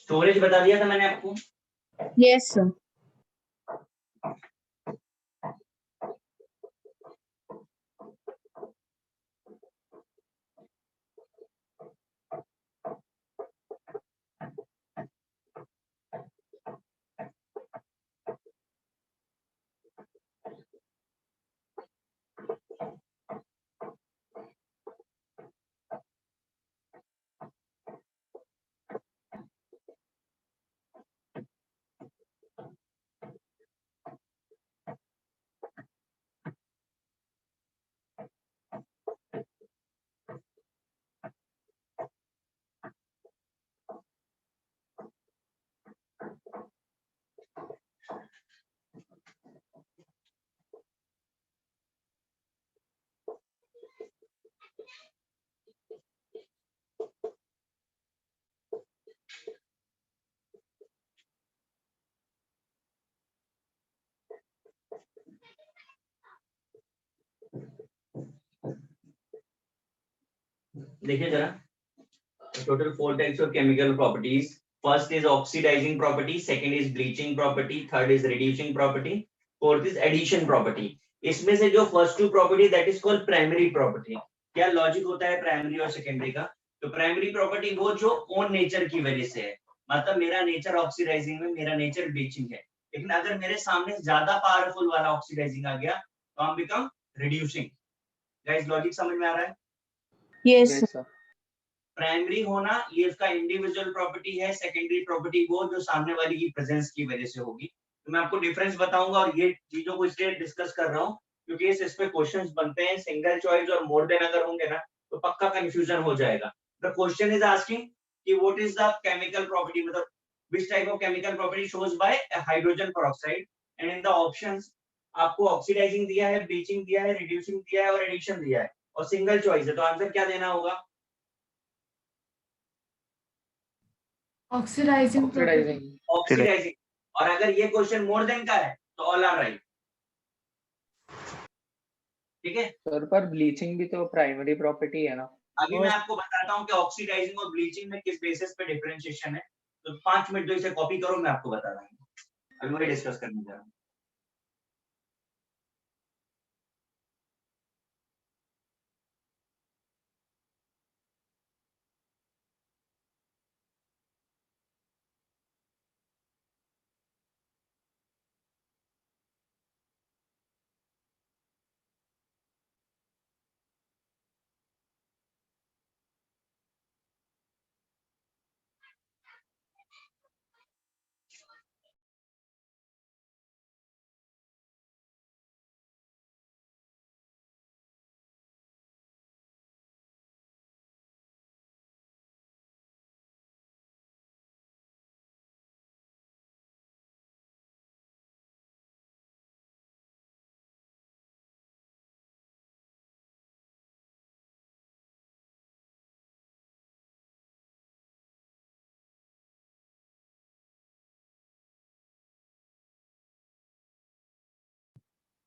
Storage बता दिया था मैंने आपको। Yes sir. देखिए जरा, total 4 types of chemical properties. First is oxidizing property, second is bleaching property, third is reducing property, fourth is addition property. इसमें से जो first two property that is called primary property. क्या logic होता है primary और secondary का? तो primary property वो जो ओन नेचर की वजह से है, मतलब मेरा नेचर ऑक्सीडाइजिंग में, मेरा नेचर ब्लीचिंग है, लेकिन अगर मेरे सामने ज्यादा पावरफुल वाला ऑक्सीडाइजिंग आ गया तो हम बिकम रिड्यूसिंग। गाइस लॉजिक समझ में आ रहा है? Yes sir. प्राइमरी होना ये उसका इंडिविजुअल प्रॉपर्टी है, सेकेंडरी प्रॉपर्टी वो जो सामने वाली की प्रेजेंस की वजह से होगी। तो मैं आपको डिफरेंस बताऊंगा और ये चीजों को इसलिए डिस्कस कर रहा हूँ क्योंकि इस पे क्वेश्चंस बनते हैं, सिंगल चॉइस और मोर देन अगर होंगे ना तो पक्का कंफ्यूजन हो जाएगा। द क्वेश्चन इज आस्किंग कि what is the chemical property, मतलब which type of chemical property shows by hydrogen peroxide, and in the options आपको ऑक्सीडाइजिंग दिया है, ब्लीचिंग दिया है, रिड्यूसिंग दिया है और एडिशन दिया है और सिंगल चॉइस है, तो आंसर क्या देना होगा? ऑक्सीडाइजिंग। और अगर ये क्वेश्चन मोर देन का है तो ऑल आर राइट। ठीक है सर, पर ब्लीचिंग भी तो प्राइमरी प्रॉपर्टी है ना। अभी मैं आपको बताता हूँ कि ऑक्सीडाइजिंग और ब्लीचिंग में किस बेसिस पे डिफरेंशिएशन है, तो 5 मिनट जो इसे कॉपी करो मैं आपको बता रहा हूँ, अभी वही डिस्कस करने जा रहा हूँ।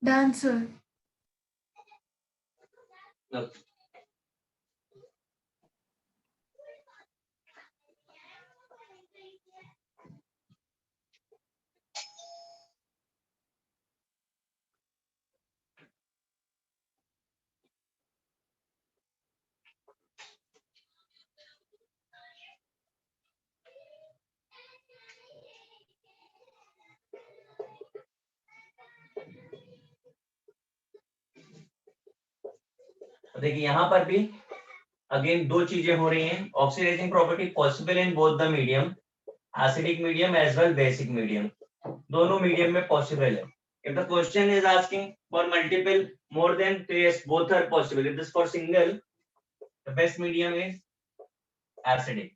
Done sir. देखिए यहाँ पर भी अगेन दो चीजें हो रही हैं, oxidising property possible in both the medium, acidic medium as well basic medium, दोनों मीडियम में पॉसिबल है। If the question is asking for multiple more than, so yes, both are possible. If this for single, the best medium is acidic.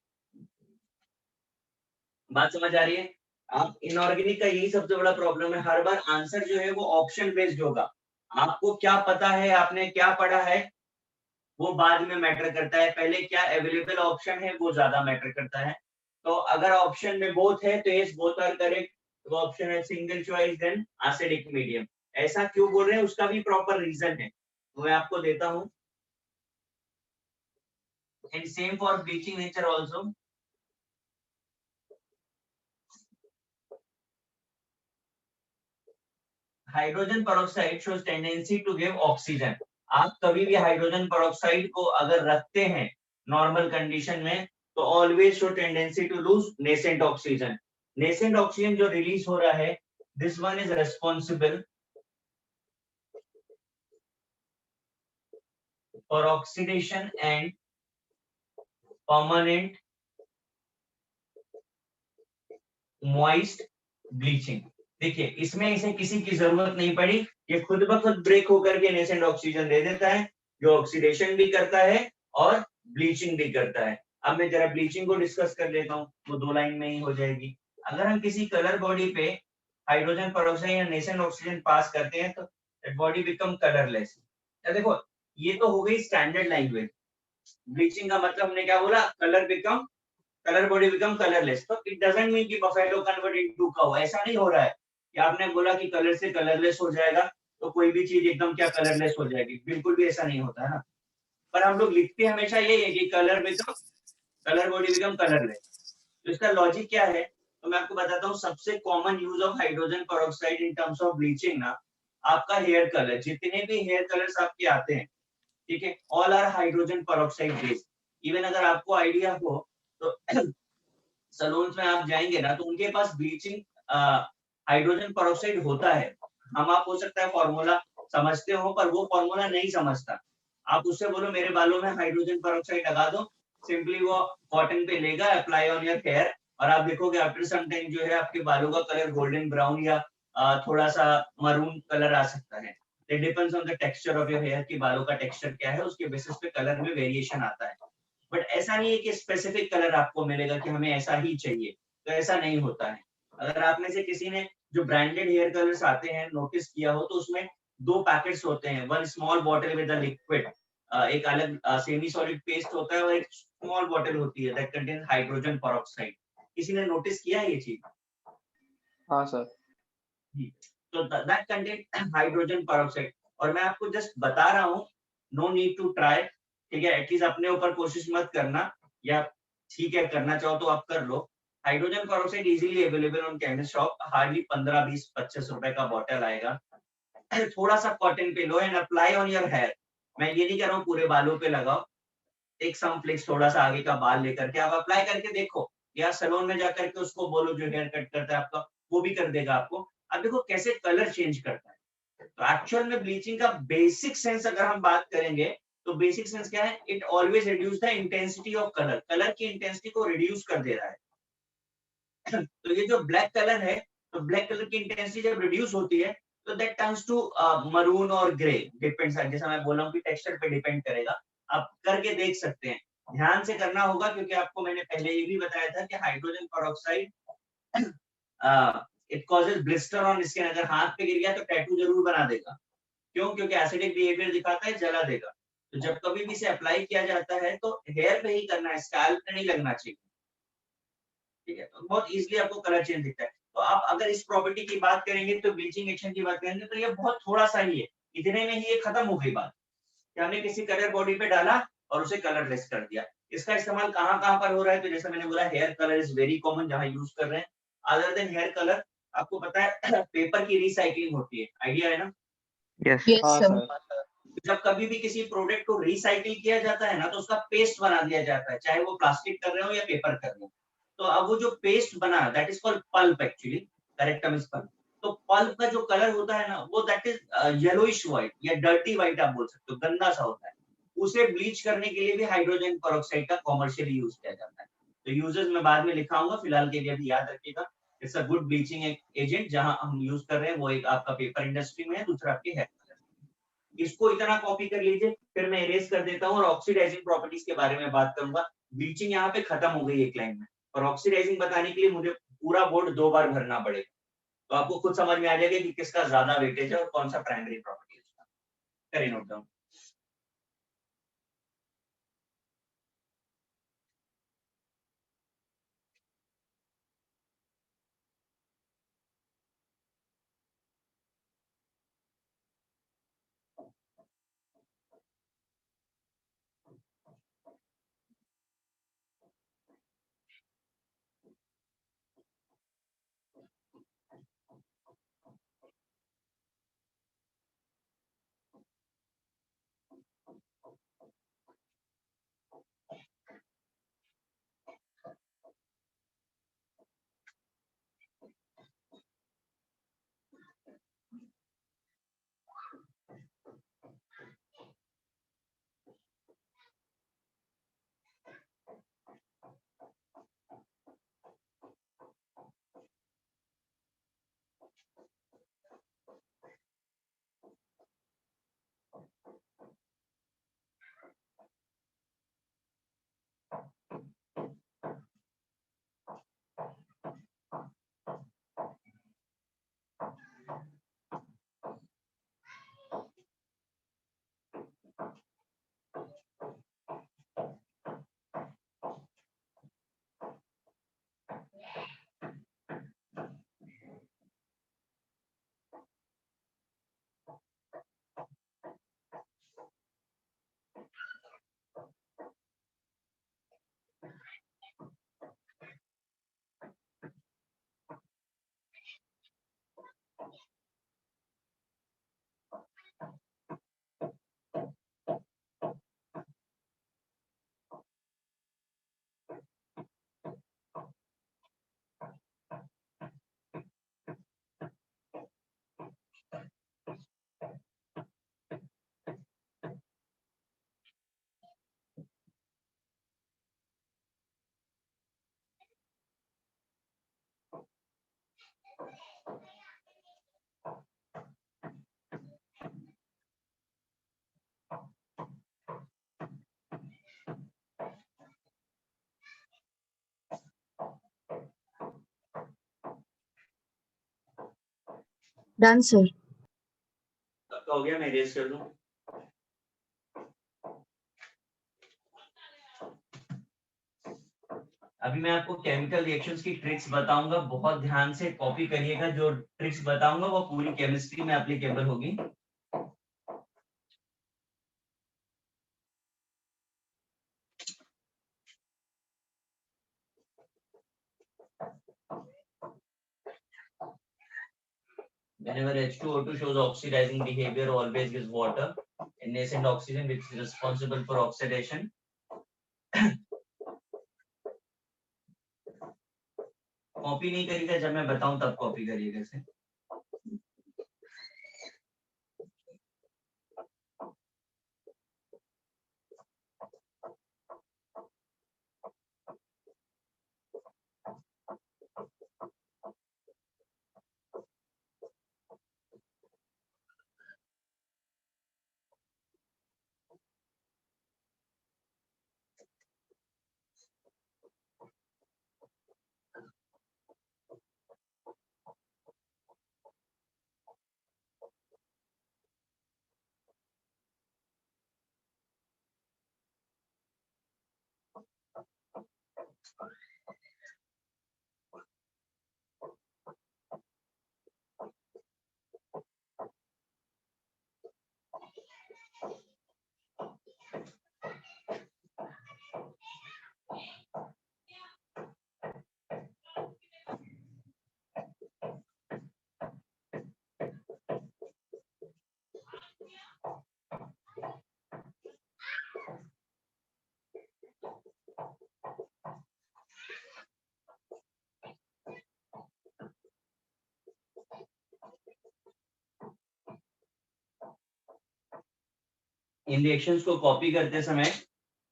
बात समझ आ रही है? आप inorganic का यही सबसे बड़ा प्रॉब्लम है, हर बार आंसर जो है वो ऑप्शन बेस्ड होगा। आपको क्या पता है, आपने क्या पढ़ा है, वो बाद में मैटर करता है, पहले क्या अवेलेबल ऑप्शन है वो ज्यादा मैटर करता है। तो अगर ऑप्शन में बोथ है तो यस बोथ आर करेक्ट, वो ऑप्शन है single choice then acidic medium. ऐसा क्यों बोल रहे हैं उसका भी प्रॉपर रीजन है, तो मैं आपको देता हूं। And same for bleaching nature also, hydrogen peroxide shows tendency to give oxygen. आप कभी भी हाइड्रोजन peroxide को अगर रखते हैं नॉर्मल कंडीशन में तो always show tendency to lose nascent oxygen. Nascent oxygen जो रिलीज हो रहा है, this one is responsible for oxidation and permanent moist bleaching. देखिए इसमें इसे किसी की जरूरत नहीं पड़ी, ये खुद ब खुद ब्रेक होकर के नेसेंट ऑक्सीजन दे देता है जो ऑक्सीडेशन भी करता है और ब्लीचिंग भी करता है. अब मैं जरा ब्लीचिंग को डिस्कस कर लेता हूँ, वो 2 लाइन में ही हो जाएगी. अगर हम किसी कलर बॉडी पे हाइड्रोजन peroxide या नेसेंट ऑक्सीजन पास करते हैं तो दैट बॉडी बिकम कलरलेस. देखो ये तो हो गई स्टैंडर्ड लैंग्वेज. ब्लीचिंग का मतलब हमने क्या बोला, कलर बॉडी बिकम कलरलेस. तो इट डजंट मीन कि बफेलो कन्वर्ट इनटू काऊ. ऐसा नहीं हो रहा है कि आपने बोला कि कलर से कलरलेस हो जाएगा तो कोई भी चीज एकदम क्या कलरलेस हो जाएगी. बिल्कुल भी ऐसा नहीं होता है ना. पर हम लोग लिखते हमेशा ये है कि कलर बॉडी बिकम कलरलेस. तो इसका लॉजिक क्या है, तो मैं आपको बताता हूँ. सबसे common use of hydrogen peroxide in terms of bleaching ना, आपका हेयर कलर, जितने भी हेयर कलर्स आपके आते हैं, ठीक है, all are hydrogen peroxide based. Even अगर आपको आइडिया हो तो सलून्स में आप जाएंगे ना तो उनके पास ब्लीचिंग हाइड्रोजन peroxide होता है. हम आप हो सकता है फॉर्मूला समझते हो पर वो फॉर्मूला नहीं समझता. आप उससे बोलो मेरे बालों में हाइड्रोजन peroxide लगा दो, सिंपली वो कॉटन पे लेगा, अप्लाई ऑन योर हेयर, और आप देखोगे आफ्टर सम टाइम जो है आपके बालों का कलर गोल्डन ब्राउन या थोड़ा सा मरून कलर आ सकता है. It depends on the texture of your hair कि बालों का टेक्सचर क्या है, उसके बेसिस पे कलर में वेरिएशन आता है. बट ऐसा नहीं है कि स्पेसिफिक कलर आपको मिलेगा कि हमें ऐसा ही चाहिए, तो ऐसा नहीं होता है. अगर आप में से किसी ने जो ब्रांडेड हेयर कलर्स आते हैं नोटिस किया हो तो उसमें 2 पैकेट्स होते हैं. One small bottle with a liquid, एक अलग सेमी सॉलिड पेस्ट होता है और एक स्मॉल बॉटल होती है दैट कंटेन्स हाइड्रोजन peroxide. किसी ने नोटिस किया है ये चीज? हाँ सर. तो दैट कंटेन हाइड्रोजन peroxide. और मैं आपको जस्ट बता रहा हूँ, नो नीड टू ट्राई, ठीक है. एटलीस्ट अपने ऊपर कोशिश मत करना, या ठीक है करना चाहो तो आप कर लो. Hydrogen peroxide easily available on chemist shop. Hardly 15, 20, 25 रुपए का बॉटल आएगा. थोड़ा सा कॉटन पे लो and apply on your hair. मैं ये नहीं कह रहा हूँ पूरे बालों पे लगाओ, एक सम फ्लेक्स थोड़ा सा आगे का बाल लेकर के आप अप्लाई करके देखो, या सैलून में जाकर के उसको बोलो जो हेयर कट करता है आपका, वो भी कर देगा आपको. अब देखो कैसे कलर चेंज करता है. तो एक्चुअल में ब्लीचिंग का बेसिक सेंस अगर हम बात करेंगे तो बेसिक सेंस क्या है, it always reduce the intensity of colour. Colour की इंटेंसिटी को रिड्यूस कर दे रहा है. तो ये जो ब्लैक कलर है, तो ब्लैक कलर की इंटेंसिटी जब रिड्यूस होती है तो दैट टर्न्स टू मरून और ग्रे. डिपेंड्स, जैसा मैं बोला हूँ कि टेक्सचर पे डिपेंड करेगा. आप करके देख सकते हैं, ध्यान से करना होगा क्योंकि आपको मैंने पहले ये भी बताया था कि hydrogen peroxide it causes blister on skin. अगर हाथ पे गिर गया तो टैटू जरूर बना देगा. क्यों? क्योंकि एसिडिक बिहेवियर दिखाता है, जला देगा. तो जब कभी भी इसे अप्लाई किया जाता है तो हेयर पे ही करना है, स्कैल्प पे नहीं लगना चाहिए. ठीक है, तो बहुत इजीली आपको कलर चेंज दिखता है. तो आप अगर इस प्रॉपर्टी की बात करेंगे तो ब्लीचिंग एक्शन की बात करेंगे तो ये बहुत थोड़ा सा ही है. इतने में ही ये खत्म हो गई बात कि हमने किसी कलर बॉडी पे डाला और उसे कलरलेस कर दिया. इसका इस्तेमाल कहाँ कहाँ पर हो रहा है, तो जैसे मैंने बोला hair colour is very common जहाँ यूज कर रहे हैं. अदर देन हेयर कलर आपको पता है पेपर की रिसाइकलिंग होती है, आइडिया है ना. यस. Yes, हाँ sir. सर. जब कभी भी किसी प्रोडक्ट को रिसाइकिल किया जाता है ना तो उसका पेस्ट बना दिया जाता है, चाहे वो प्लास्टिक कर रहे हो या पेपर कर रहे हो. तो अब वो जो पेस्ट बना, that is called pulp. Actually correct term is pulp. तो पल्प का जो कलर होता है ना वो दैट इज येलोइश व्हाइट या डर्टी व्हाइट आप बोल सकते हो, गंदा सा होता है. उसे ब्लीच करने के लिए भी हाइड्रोजन peroxide का कॉमर्शियली यूज किया जाता है. तो यूजेस मैं बाद में लिखाऊंगा, फिलहाल के लिए अभी याद रखिएगा. It's a good bleaching agent. जहां हम यूज कर रहे हैं वो एक आपका पेपर इंडस्ट्री में है, दूसरा आपके हेयर. इसको इतना कॉपी कर लीजिए, फिर मैं इरेज कर देता हूँ और ऑक्सीडाइजिंग प्रॉपर्टीज के बारे में बात करूंगा. ब्लीचिंग यहाँ पे खत्म हो गई एक लाइन में, और ऑक्सीडाइजिंग बताने के लिए मुझे पूरा बोर्ड 2 बार भरना पड़ेगा. तो आपको खुद समझ में आ जाएगा कि किसका ज्यादा वेटेज है और कौन सा प्राइमरी प्रॉपर्टी है उसका. करिए नोट डाउन. Done, sir. आपका हो गया, मैं रेज कर दूं। अभी मैं आपको केमिकल रिएक्शंस की ट्रिक्स बताऊंगा, बहुत ध्यान से कॉपी करिएगा। जो ट्रिक्स बताऊंगा वो पूरी केमिस्ट्री में एप्लीकेबल होगी। Whenever H2O2 shows oxidizing behavior, always gives water and nascent oxygen which is responsible for oxidation. Copy नहीं करिएगा, जब मैं बताऊं तब कॉपी करिएगा इसे। इन रिएक्शंस को कॉपी करते समय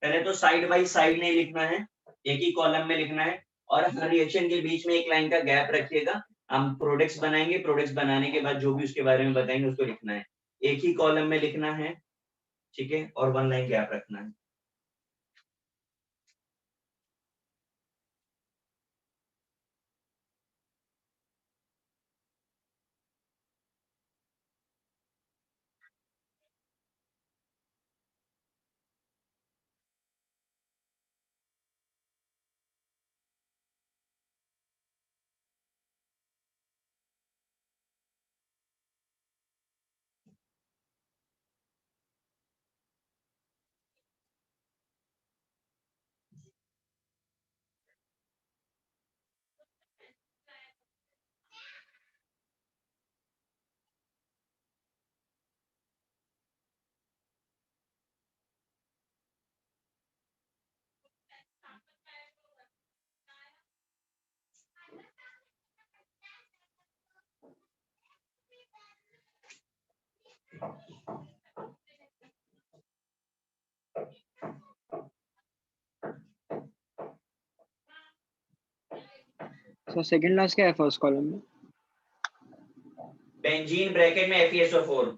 पहले तो साइड बाय साइड नहीं लिखना है, एक ही कॉलम में लिखना है और हर रिएक्शन के बीच में एक लाइन का गैप रखिएगा। हम प्रोडक्ट्स बनाएंगे, प्रोडक्ट्स बनाने के बाद जो भी उसके बारे में बताएंगे उसको लिखना है, एक ही कॉलम में लिखना है, ठीक है, और 1 लाइन गैप रखना है। सर सेकंड लास्ट क्या है फर्स्ट कॉलम में? बेंजीन ब्रैकेट में FeSO4।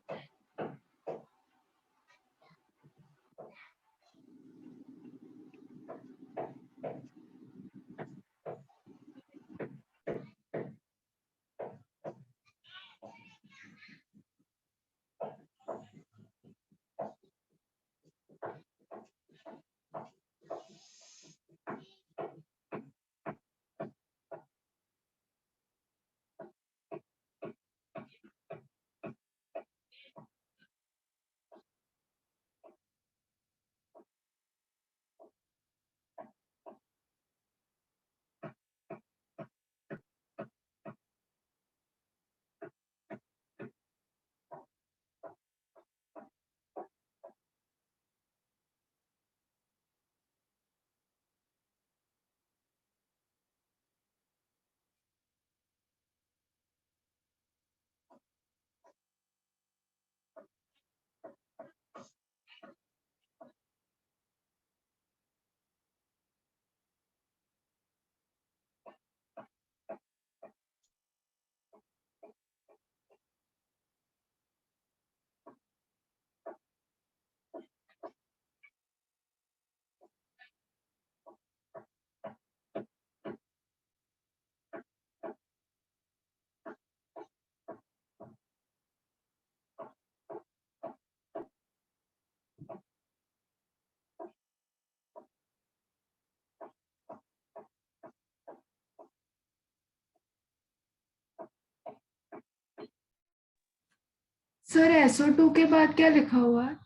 सर SO2 के बाद क्या लिखा हुआ है?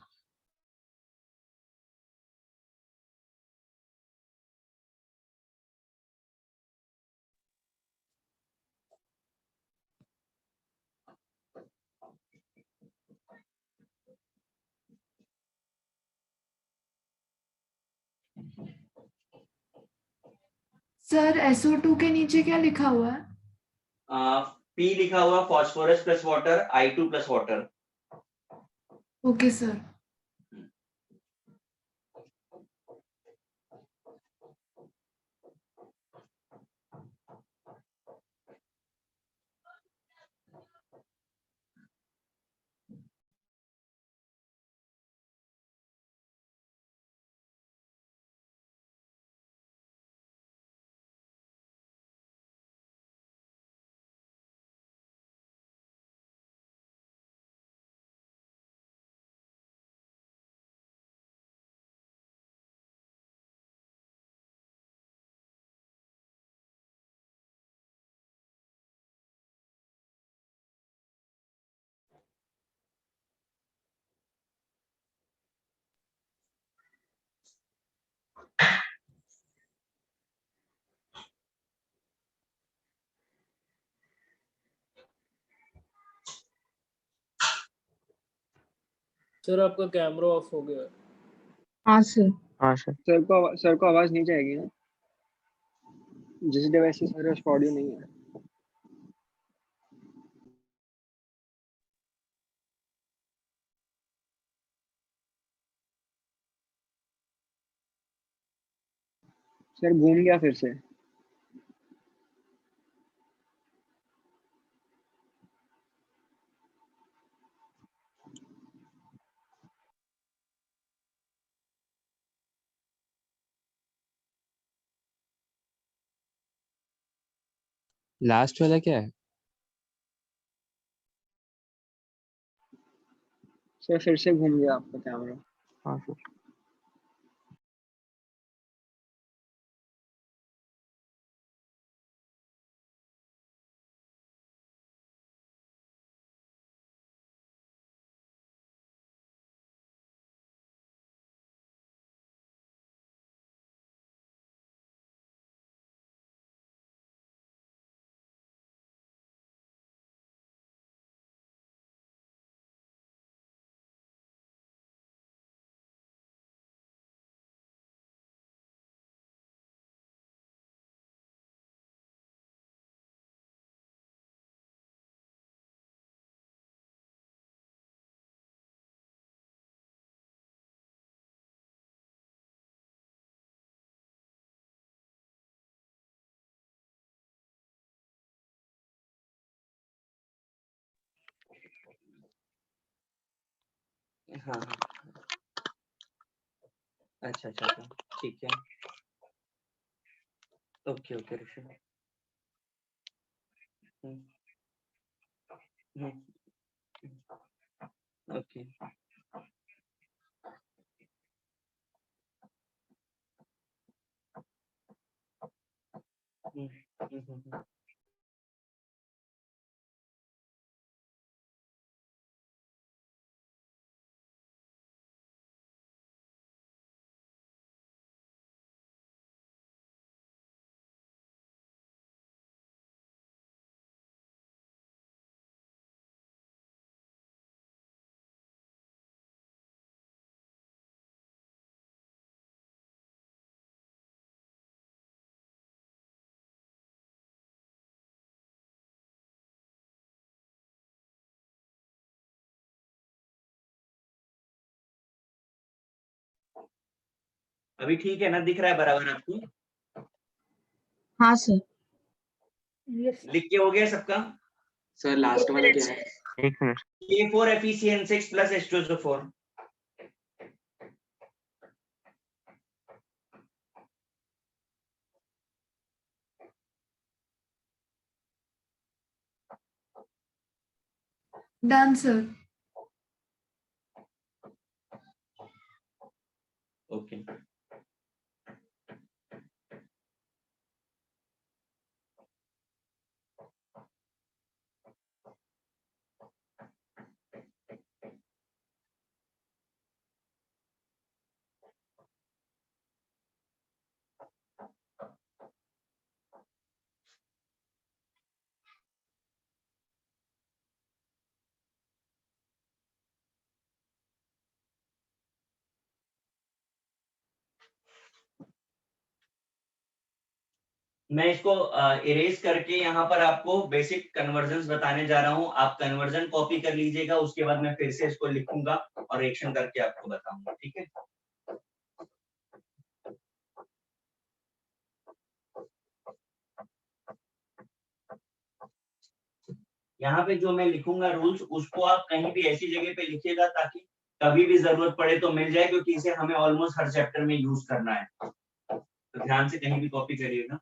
सर SO2 के नीचे क्या लिखा हुआ है? पी लिखा हुआ phosphorus plus water, I2 plus water. Okay sir. Sir आपका कैमरा ऑफ हो गया है। हाँ सर। हाँ सर। सर को आवाज नहीं जाएगी ना, जिस डिवाइस से सर उसका ऑडियो नहीं है। सर घूम गया फिर से। लास्ट वाला क्या है? सर फिर से घूम गया आपका कैमरा। हाँ सर। हाँ अच्छा अच्छा अच्छा, ठीक है। Okay okay Rishabh. हम्म, हम्म, ओके। हम्म, हम्म, हम्म, अभी ठीक है ना, दिख रहा है बराबर आपको? हाँ सर। लिख के हो गया सबका? सर लास्ट वाला क्या है? एक minute. K4FeCN6 plus H2SO4। Done sir. Okay मैं इसको इरेज करके यहाँ पर आपको बेसिक कन्वर्जन बताने जा रहा हूँ। आप कन्वर्जन कॉपी कर लीजिएगा, उसके बाद मैं फिर से इसको लिखूंगा और रिएक्शन करके आपको बताऊंगा, ठीक है। यहाँ पे जो मैं लिखूंगा रूल्स, उसको आप कहीं भी ऐसी जगह पे लिखिएगा ताकि कभी भी जरूरत पड़े तो मिल जाए, क्योंकि इसे हमें ऑलमोस्ट हर चैप्टर में यूज करना है, तो ध्यान से कहीं भी कॉपी करिएगा।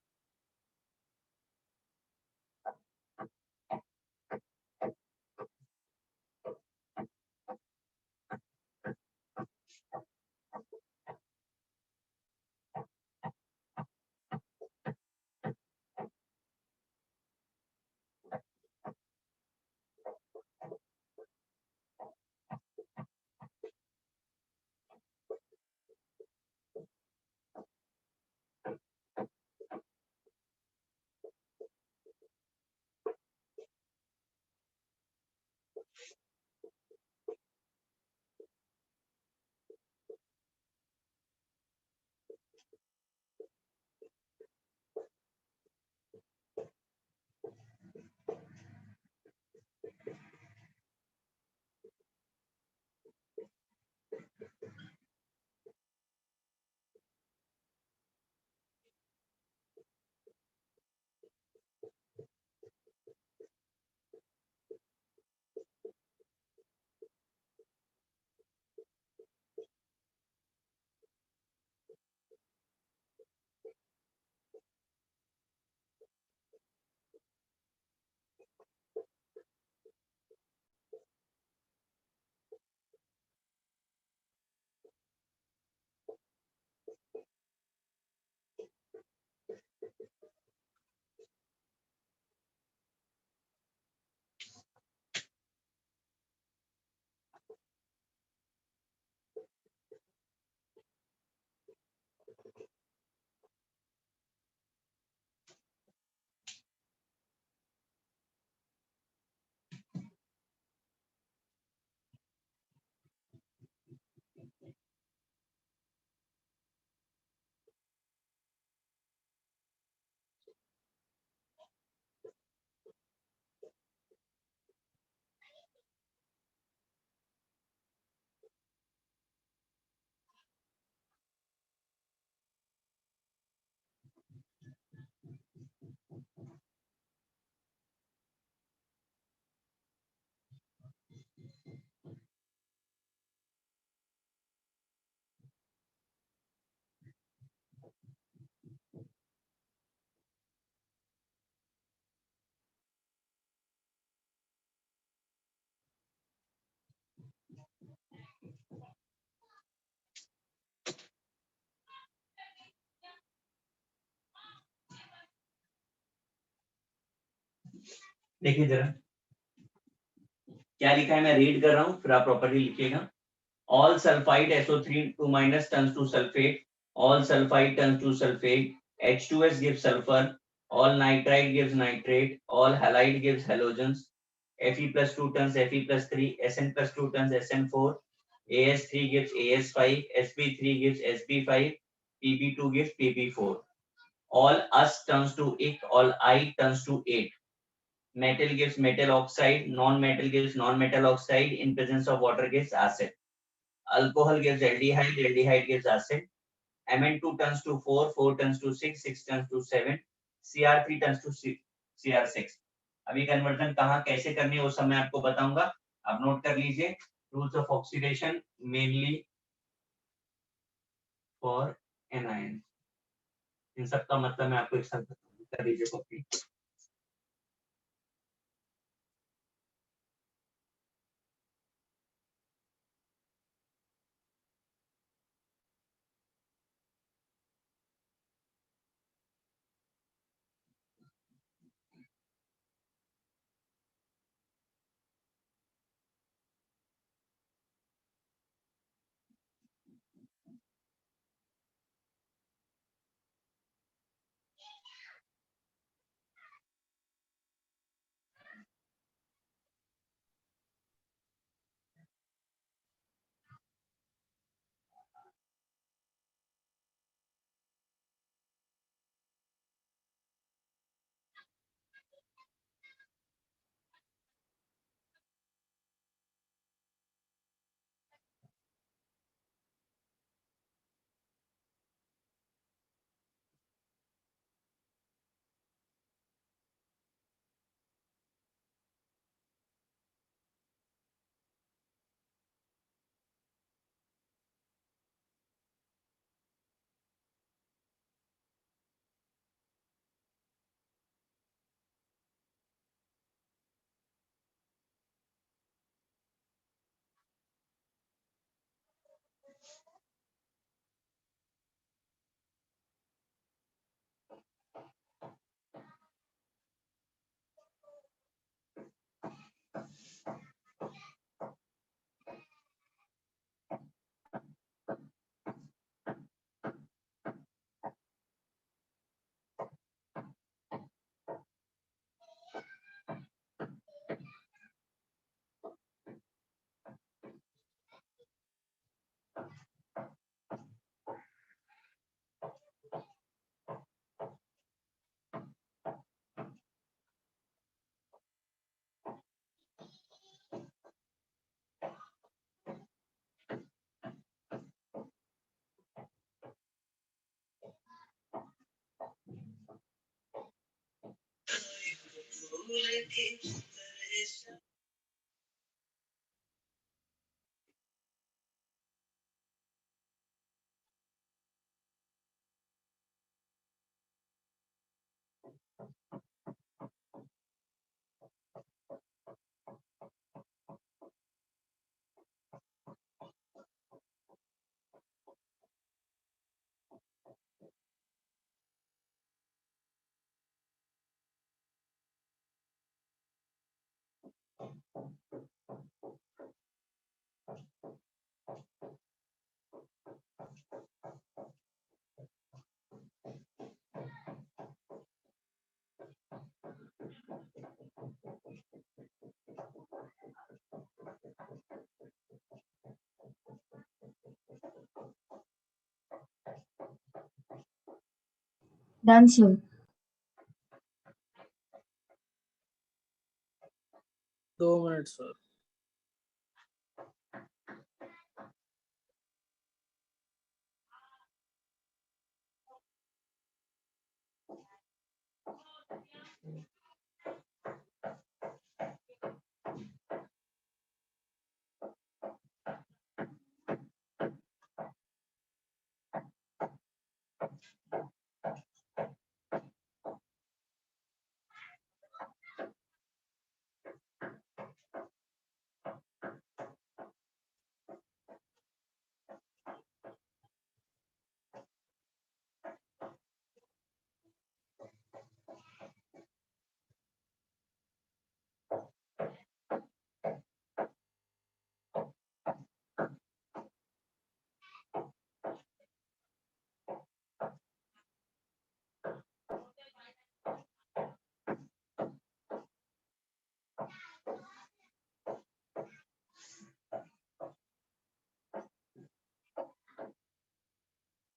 देखिए जरा क्या लिखा है, मैं रीड कर रहा हूँ, फिर आप प्रॉपर्ली लिखिएगा। All sulfite SO3 2 minus turns to sulfate. All sulfite turns to sulfate. H2S gives sulfur. All nitrite gives nitrate. All halide gives halogens. Fe plus 2 turns Fe plus 3. Sn plus 2 turns Sn4. As3 gives As5. Sp3 gives Sp5. Pb2 gives Pb4. All us turns to ik. All I turns to 8. Metal gives metal oxide. Non-metal gives non-metal oxide. In presence of water gives acid. Alcohol gives aldehyde, aldehyde gives acid. Mn2 turns to 4, 4 turns to 6, 6 turns to 7, Cr3 turns to Cr6. अभी conversion कहाँ कैसे करनी है वो सब मैं आपको बताऊंगा, आप नोट कर लीजिए। Rules of oxidation mainly for anion, इन सब का मतलब मैं आपको एक साथ बताऊंगा, कर लीजिए copy. Done, sir. 2 minute sir.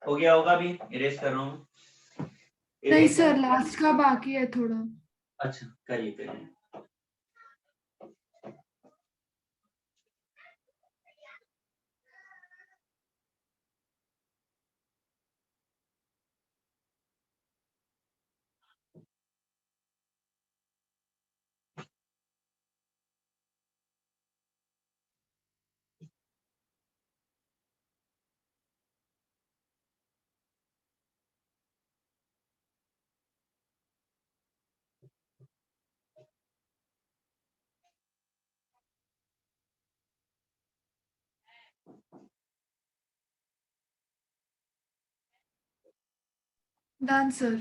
हो गया होगा, अभी इरेज कर रहा हूँ. नहीं Erase सर, कर- लास्ट का बाकी है थोड़ा. अच्छा, करिए करिए. Done sir.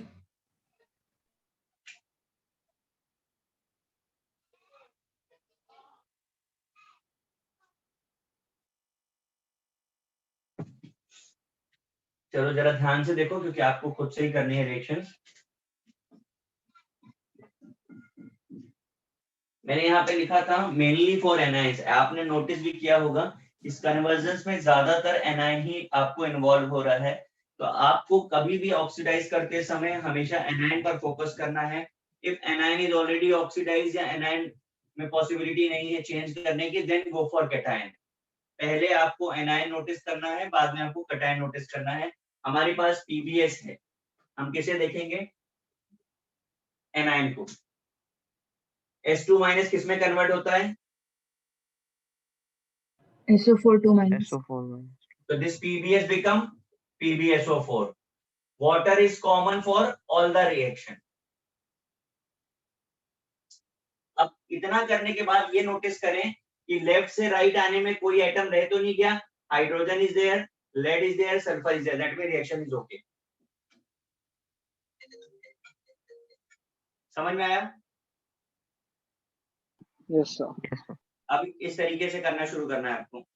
चलो जरा ध्यान से देखो, क्योंकि आपको खुद से ही करनी है रिएक्शंस. मैंने यहाँ पे लिखा था मेनली फॉर एनाइंस. आपने नोटिस भी किया होगा इस कन्वर्जन्स में ज्यादातर एनाइन ही आपको इन्वॉल्व हो रहा है. तो आपको कभी भी ऑक्सीडाइज करते समय हमेशा एनाइन पर फोकस करना है. If amine is already oxidise या एनाइन में पॉसिबिलिटी नहीं है चेंज करने की, देन गो फॉर कैटायन. पहले आपको एनाइन नोटिस करना है, बाद में आपको कैटायन नोटिस करना है. हमारे पास पीबीएस है, हम किसे देखेंगे? एनाइन को. S2 माइनस किस में कन्वर्ट होता है? SO4 2 minus. SO4 में. So this PBS become PbSO4. Water is common for all the reaction. अब इतना करने के बाद ये नोटिस करें कि लेफ्ट से राइट आने में कोई एटम रह तो नहीं गया. Hydrogen is there, lead is there, sulphur is there. That mean reaction is okay. समझ में आया? Yes sir. Yes, sir. अब इस तरीके से करना शुरू करना है आपको.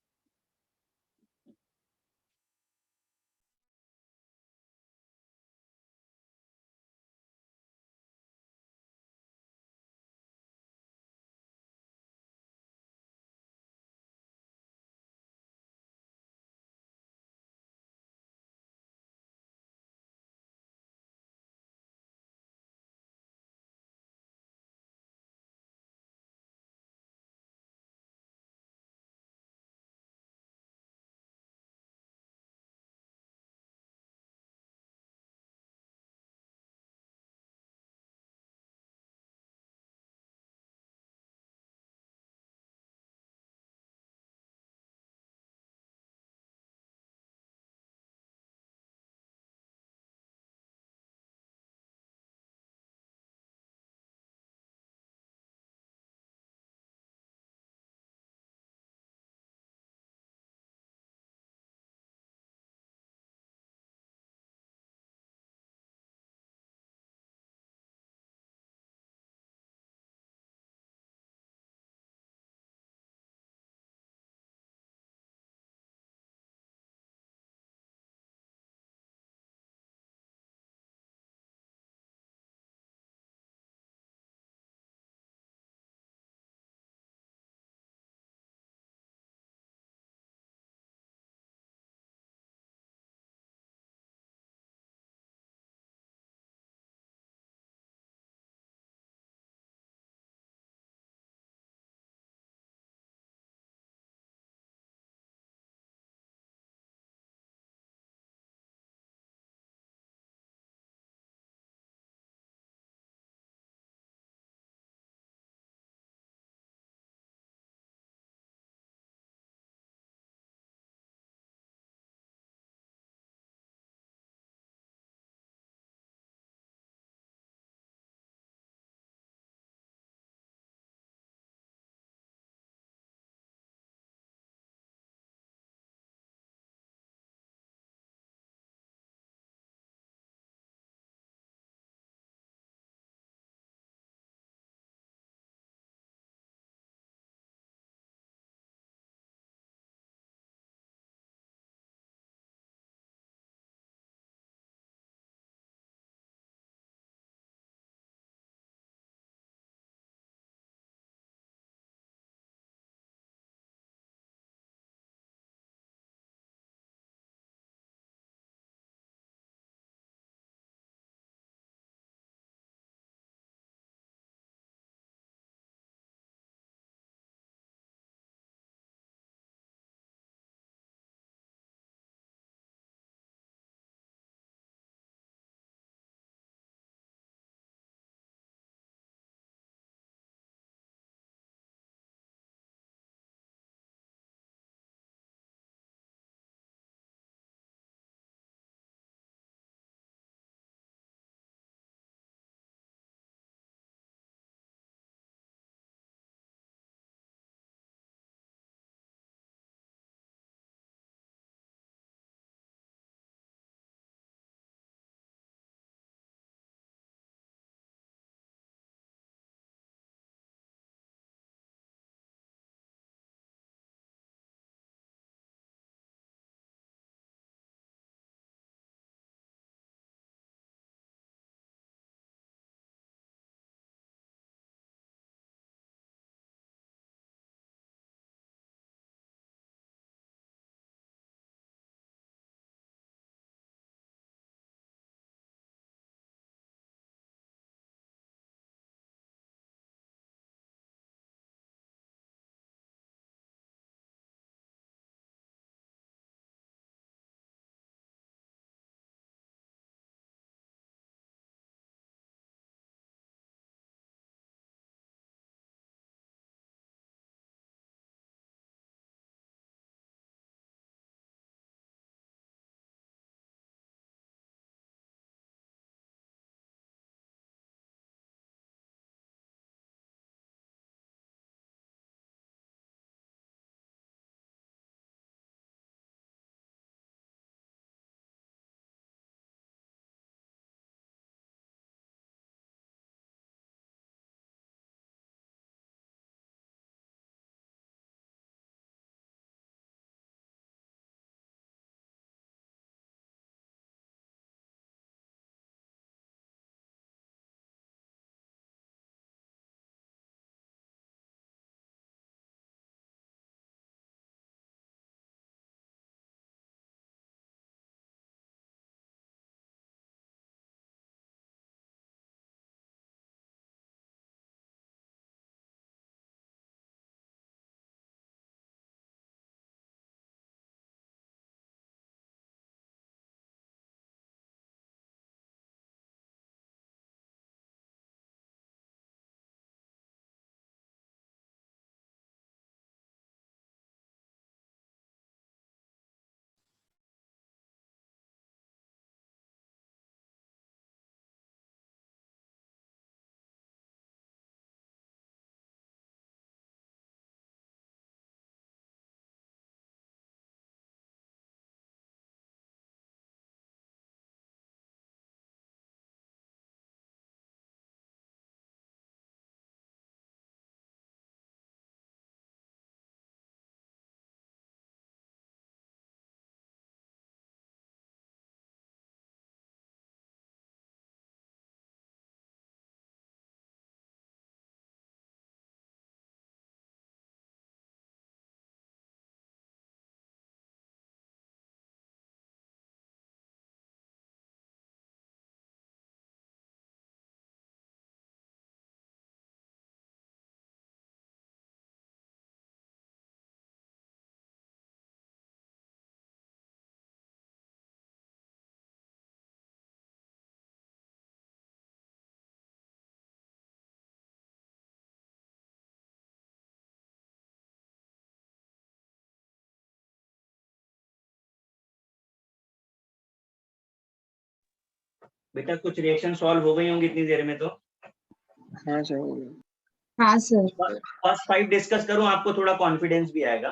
बेटा कुछ रिएक्शन सॉल्व हो गई होंगी इतनी देर में तो। हाँ सर हो गया। हाँ सर। फर्स्ट 5 डिस्कस करूं, आपको थोड़ा कॉन्फिडेंस भी आएगा,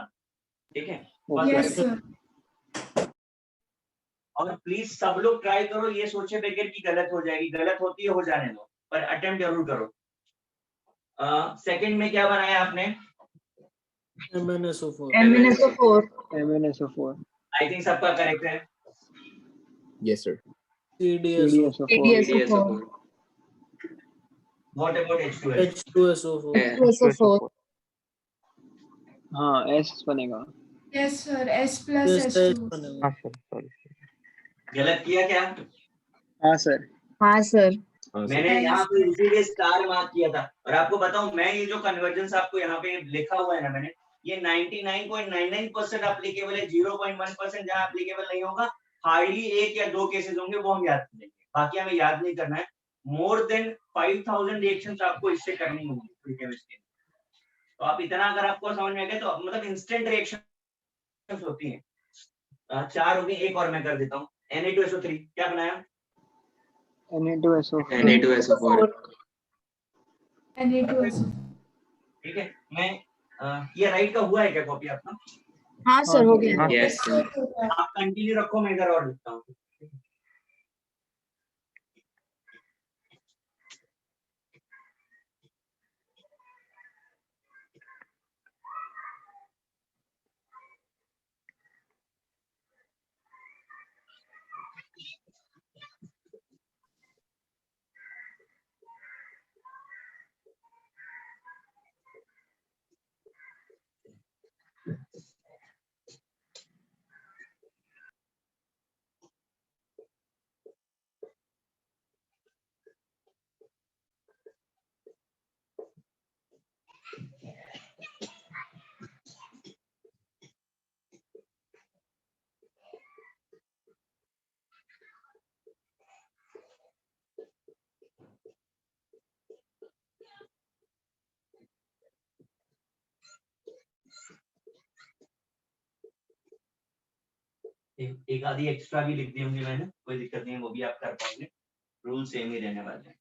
ठीक है। Okay yes sir. सर। और प्लीज सब लोग ट्राई करो, ये सोचे बगैर कि गलत हो जाएगी, गलत होती है हो जाने दो, पर अटेम्प्ट जरूर करो। सेकंड में क्या बनाया आपने? MnSO4 MnSO4. MnSO4 I think सबका करेक्ट है। Yes, sir. CDSO CDSO4 ADSO4. What about H2S? H2SO4 SO4. हाँ S बनेगा। Yes sir, S+S2। बनेगा। हाँ सर, सॉरी। गलत किया क्या? हाँ सर। हाँ सर। हाँ सर। मैंने नहीं, यहाँ पे सर। इसीलिए स्टार मार्क किया था। और आपको बताऊं, मैं ये जो कन्वर्जेंस आपको यहाँ पे लिखा हुआ है ना मैंने, ये 99.99% एप्लीकेबल है। 0.1% जहाँ एप्लीकेबल नहीं होगा, हार्डली 1 या 2 केसेस होंगे, वो हम याद करेंगे, बाकी हमें याद नहीं करना है। मोर देन 5000 रिएक्शंस आपको इससे करनी होंगी केमिस्ट्री में। तो आप इतना अगर आपको समझ में आ गया तो मतलब इंस्टेंट रिएक्शन होती है। 4 हो गई, एक और मैं कर देता हूँ। Na2SO3 क्या बनाया? Na2SO4 Na2SO4 Na2SO। ठीक है। मैं ये राइट का हुआ है क्या कॉपी आपका? हाँ सर, हो गया। Yes sir. आप कंटिन्यू रखो, मैं इधर और लिखता हूँ। एक आधी एक्स्ट्रा भी लिख दी होंगी मैंने, कोई दिक्कत नहीं है, वो भी आप कर पाओगे। रूल सेम ही रहने वाले हैं।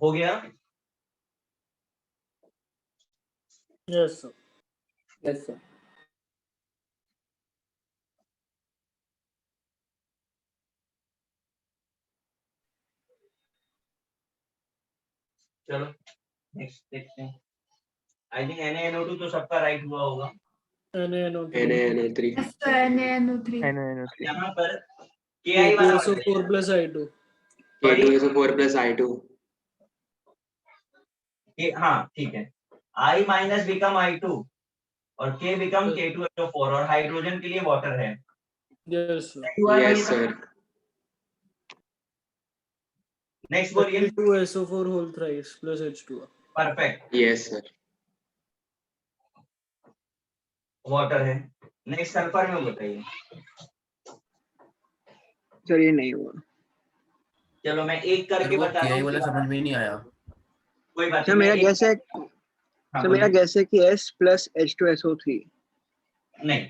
हो गया? Yes sir. Yes sir. चलो नेक्स्ट देखते हैं। आई थिंक NaNO2 तो सबका राइट हुआ होगा। NaNO3 NaNO3 Yes, sir. NaNO3. NaNO3 यहाँ पर Ki वाला K2SO4 plus I2 K2SO4 plus I2 हाँ ठीक है। I माइनस बिकम I2 और K बिकम K2SO4 और हाइड्रोजन के लिए वाटर है। Yes sir. yes sir next बोलिए। K2SO4 whole thrice plus H2O perfect, yes sir water है। नेक्स्ट सल्फर में बताइए। सर ये नहीं हुआ। चलो मैं एक सर करके वो बता रहा KI हूँ। वाला समझ में ही नहीं आया। कोई बात सर नहीं, मेरा मैं एक- गैस है हाँ, सर मेरा बोलिए। गैस है कि S plus H2SO3। नहीं,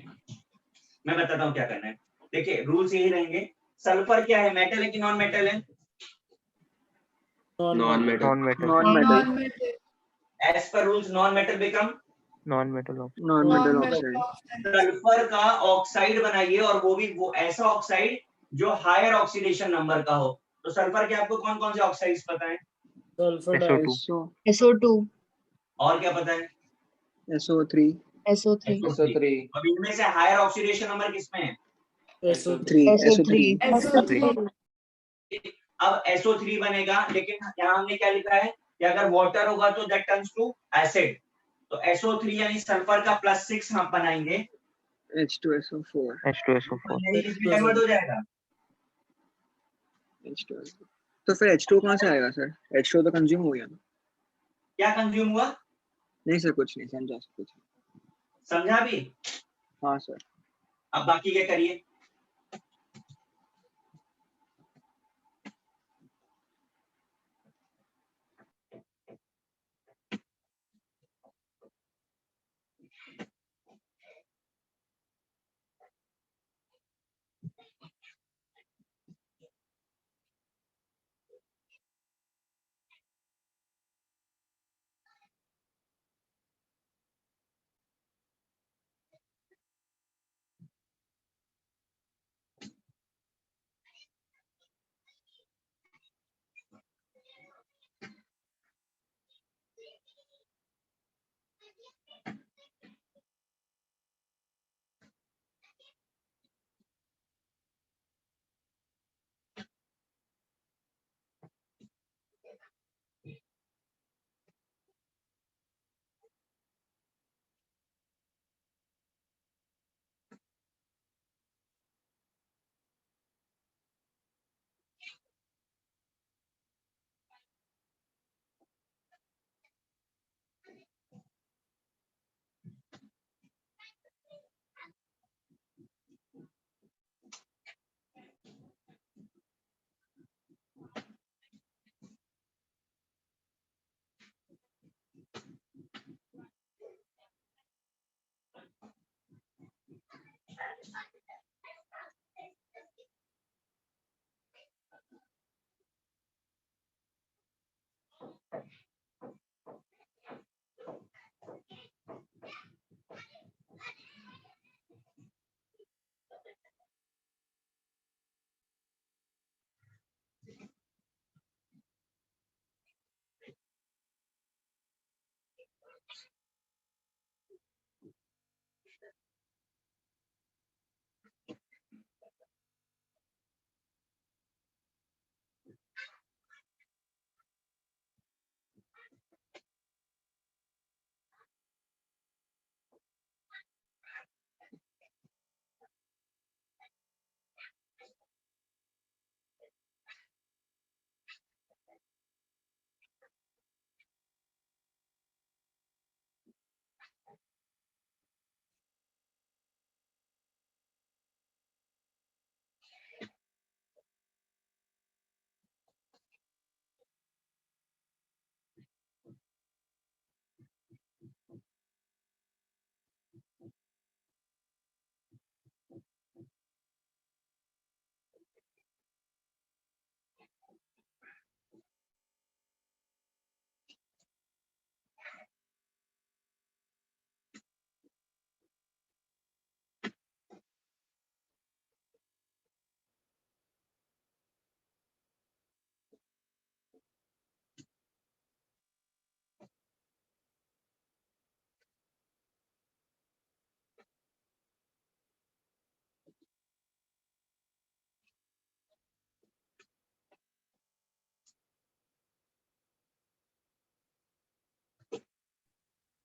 मैं बताता हूँ क्या करना है। देखिए रूल्स यही रहेंगे। सल्फर क्या है, मेटल है कि नॉन मेटल है? non-metal non metal Non-metal. As per rules non metal become non metal Non-metal oxide. oxide. Sulphur का ऑक्साइड बनाइए और वो ऐसा ऑक्साइड जो हायर ऑक्सीडेशन नंबर का हो। तो सल्फर के आपको कौन कौन से ऑक्साइड्स पता है sulfur SO2 और क्या पता है? SO3 SO3 SO3 अब इनमें से हायर ऑक्सीडेशन नंबर किसमें है? SO3 SO3 SO3. अब SO3 बनेगा, लेकिन यहाँ हमने क्या लिखा है कि अगर वाटर होगा तो दैट टर्न्स टू एसिड। तो SO3 यानी सल्फर का +6 हम बनाएंगे, H2SO4 कन्वर्ट हो जाएगा। H2SO। तो फिर H2 कहाँ से आएगा सर? H2 तो कंज्यूम हो गया ना। क्या कंज्यूम हुआ? नहीं सर कुछ नहीं समझा सर कुछ। समझा भी? हाँ सर। अब बाकी क्या करिए।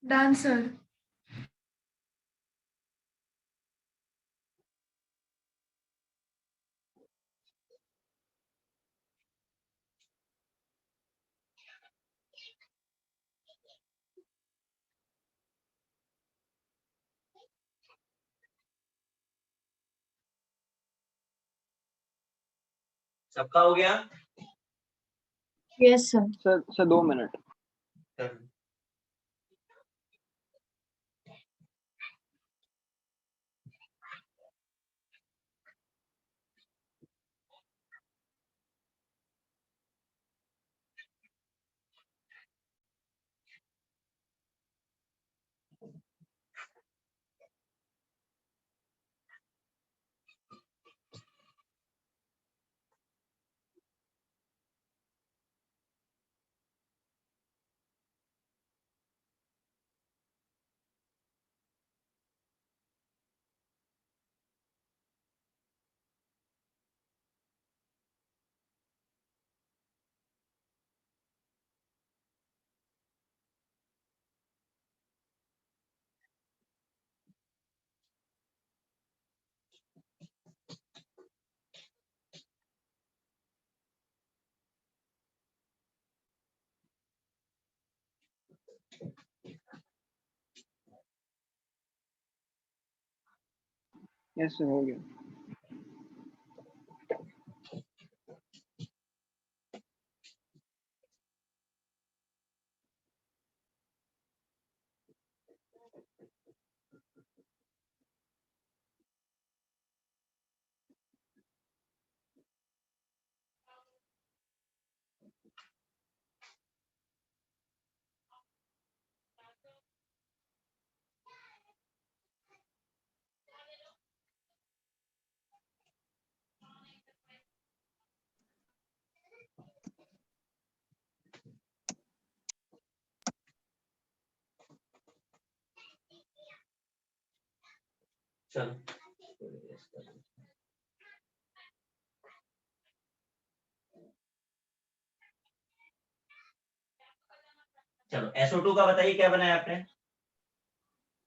Done sir. सबका हो गया? Yes, sir. Sir 2 minute. Yes sir हो गया। चलो चलो SO2 का बताइए क्या बनाया आपने?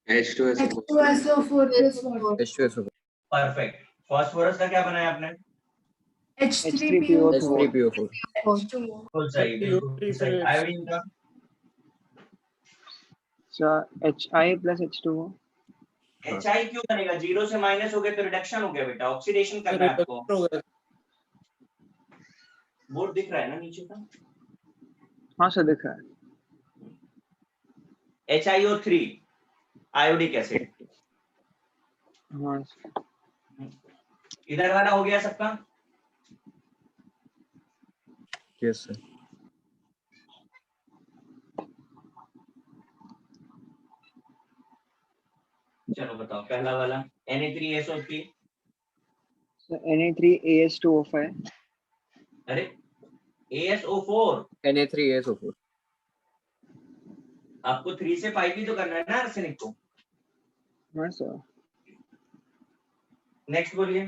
H2SO4 H2SO4 plus water. H2SO4. Perfect. Phosphorus का क्या बनाया आपने? H3PO4. H3PO4. H2O. बिल्कुल सही, बिल्कुल सही। आयोडीन का? Sir HI plus H2O। HI क्यों बनेगा? 0 से माइनस हो गया तो रिडक्शन हो गया बेटा, ऑक्सीडेशन करना है आपको। बोर्ड दिख रहा है ना नीचे का? हाँ सर दिख रहा है। HiO3 iodic acid. हाँ इधर वाला हो गया सबका? Yes, sir. चलो बताओ पहला वाला Na3SO3। Sir Na3AS2O5। अरे ASO4 Na3ASO4. आपको 3 से 5 भी तो करना है ना आर्सेनिक को। हाँ सर। नेक्स्ट बोलिए।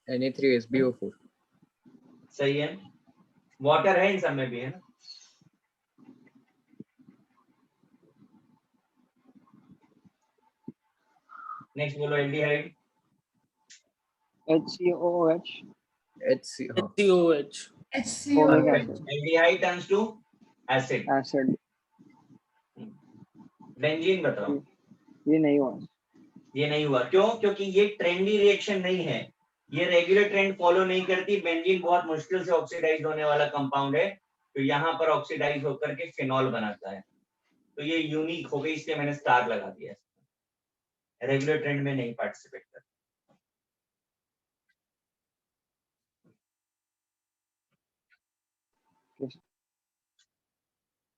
Na3SbO4. सही है, वाटर है इन सब में भी है ना। नेक्स्ट बोलो एल्डिहाइड। HCOOH। HC. हाँ. HCOH. HCO. Aldehyde turns to acid. Acid. Benzene बताओ। ये नहीं हुआ। ये नहीं हुआ क्यों? क्योंकि ये ट्रेंडी रिएक्शन नहीं है, ये रेगुलर ट्रेंड फॉलो नहीं करती। बेंजीन बहुत मुश्किल से ऑक्सीडाइज होने वाला कंपाउंड है, तो यहाँ पर ऑक्सीडाइज होकर के फिनॉल बनाता है, तो ये यूनिक हो गई, इसलिए मैंने स्टार लगा दिया। रेगुलर ट्रेंड में नहीं पार्टिसिपेट करता।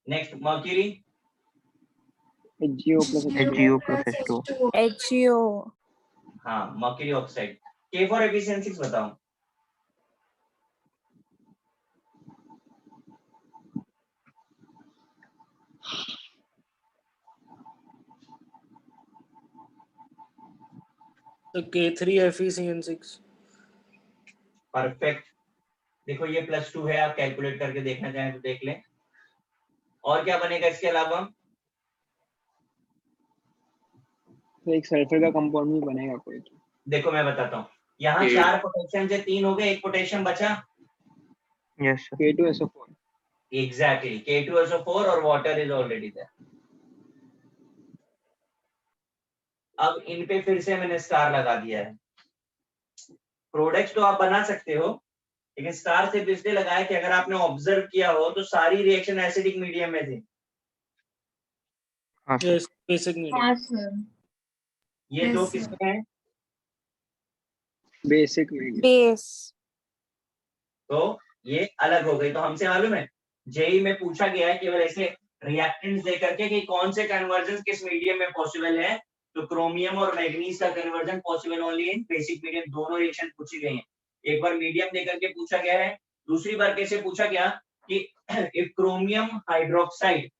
Next mercury. HgO plus H2O। HEO. हाँ मर्क्यूरी ऑक्साइड। K4 एफिशिएंसी बताओ। तो K3FeCN6। परफेक्ट। देखो ये +2 है, आप कैलकुलेट करके देखना चाहें तो देख लें। और क्या बनेगा इसके अलावा? तो एक सल्फर का कंपाउंड भी बनेगा कोई तो। देखो मैं बताता हूँ, यहाँ Okay. 4 पोटेशियम से 3 हो गए, एक पोटेशियम बचा। Yes, sir. K2SO4। Exactly, K2SO4 और वाटर इज ऑलरेडी देयर। अब इन पे फिर से मैंने स्टार लगा दिया है। प्रोडक्ट्स तो आप बना सकते हो, लेकिन स्टार सिर्फ इसलिए लगाया कि अगर आपने ऑब्जर्व किया हो तो सारी रिएक्शन एसिडिक मीडियम में थी। हाँ सर। Yes, basic medium. हाँ सर। ये Yes, दो sir. किसमें है? Basic medium. बेस। तो ये अलग हो गई। तो हमसे मालूम है जेई में पूछा गया है केवल ऐसे रिएक्टेंट्स दे करके कि कौन से कन्वर्जन किस मीडियम में पॉसिबल है। तो क्रोमियम और मैग्नीज का conversion possible only in basic medium, दोनों रिएक्शन पूछी गई हैं। एक बार मीडियम दे करके पूछा गया है, दूसरी बार कैसे पूछा गया कि if chromium hydroxide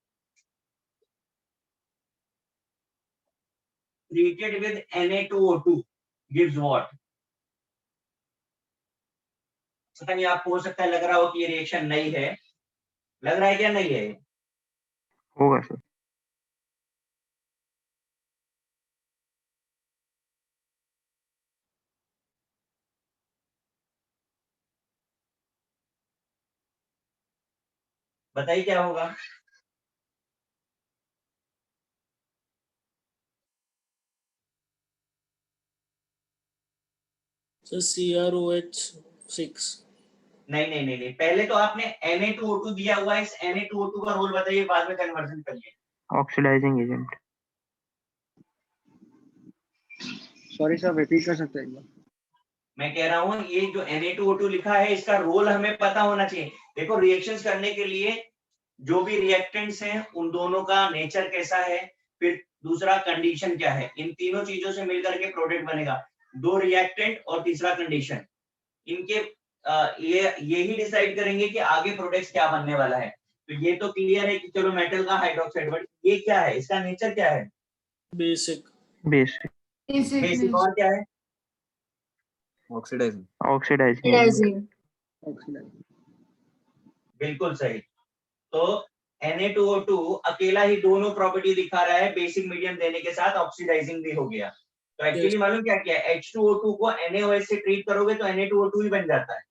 treated with Na2O2 gives what? पता नहीं आपको हो सकता है लग रहा हो कि ये रिएक्शन नई है, लग रहा है क्या नहीं है? होगा सर। बताइए क्या होगा? Sir CrOH6। नहीं नहीं नहीं नहीं, पहले तो आपने Na2O2 दिया हुआ है, इस Na2O2 का रोल बताइए, बाद में कन्वर्जन करिए। Oxidising agent. Sorry sir, repeat कर सकते हैं एक बार? मैं कह रहा हूँ ये जो Na2O2 लिखा है इसका रोल हमें पता होना चाहिए। देखो रिएक्शंस करने के लिए जो भी रिएक्टेंट्स हैं उन दोनों का नेचर कैसा है, फिर दूसरा कंडीशन क्या है, इन तीनों चीजों से मिलकर के प्रोडक्ट बनेगा। 2 रिएक्टेंट और तीसरा कंडीशन, इनके ये ही डिसाइड करेंगे कि आगे प्रोडक्ट्स क्या बनने वाला है। तो ये तो क्लियर है कि चलो मेटल का हाइड्रोक्साइड, बट ये क्या है, इसका नेचर क्या है? Basic. Basic. Basic basic nature. और क्या है? ऑक्सीडाइजिंग। ऑक्सीडाइजिंग। Oxidizing. बिल्कुल सही। तो Na2O2 अकेला ही दोनों प्रॉपर्टी दिखा रहा है, बेसिक मीडियम देने के साथ ऑक्सीडाइजिंग भी हो गया। तो एक्चुअली मालूम क्या किया, H2O2 को NaOH से ट्रीट करोगे तो Na2O2 ही बन जाता है।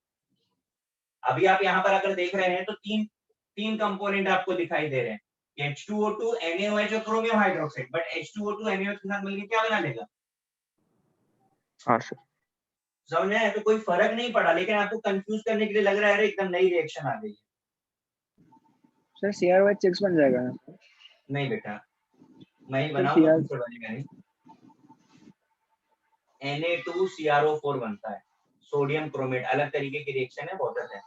अभी आप यहाँ पर अगर देख रहे हैं तो तीन कंपोनेंट आपको दिखाई दे रहे हैं, H2O2, NaOH और chromium hydroxide, but H2O2 NaOH के साथ मिलकर क्या बना लेगा? हाँ सर। समझ में आया? तो कोई फर्क नहीं पड़ा, लेकिन आपको कंफ्यूज करने के लिए लग रहा है एकदम नई रिएक्शन आ गई है। सर CrOH6 बन जाएगा ना? नहीं बेटा, मैं ही तो बनाऊंगा, CR तुमसे बनेगा नहीं। Na2CrO4 बनता है, सोडियम क्रोमेट, अलग तरीके की रिएक्शन है, बहुत है।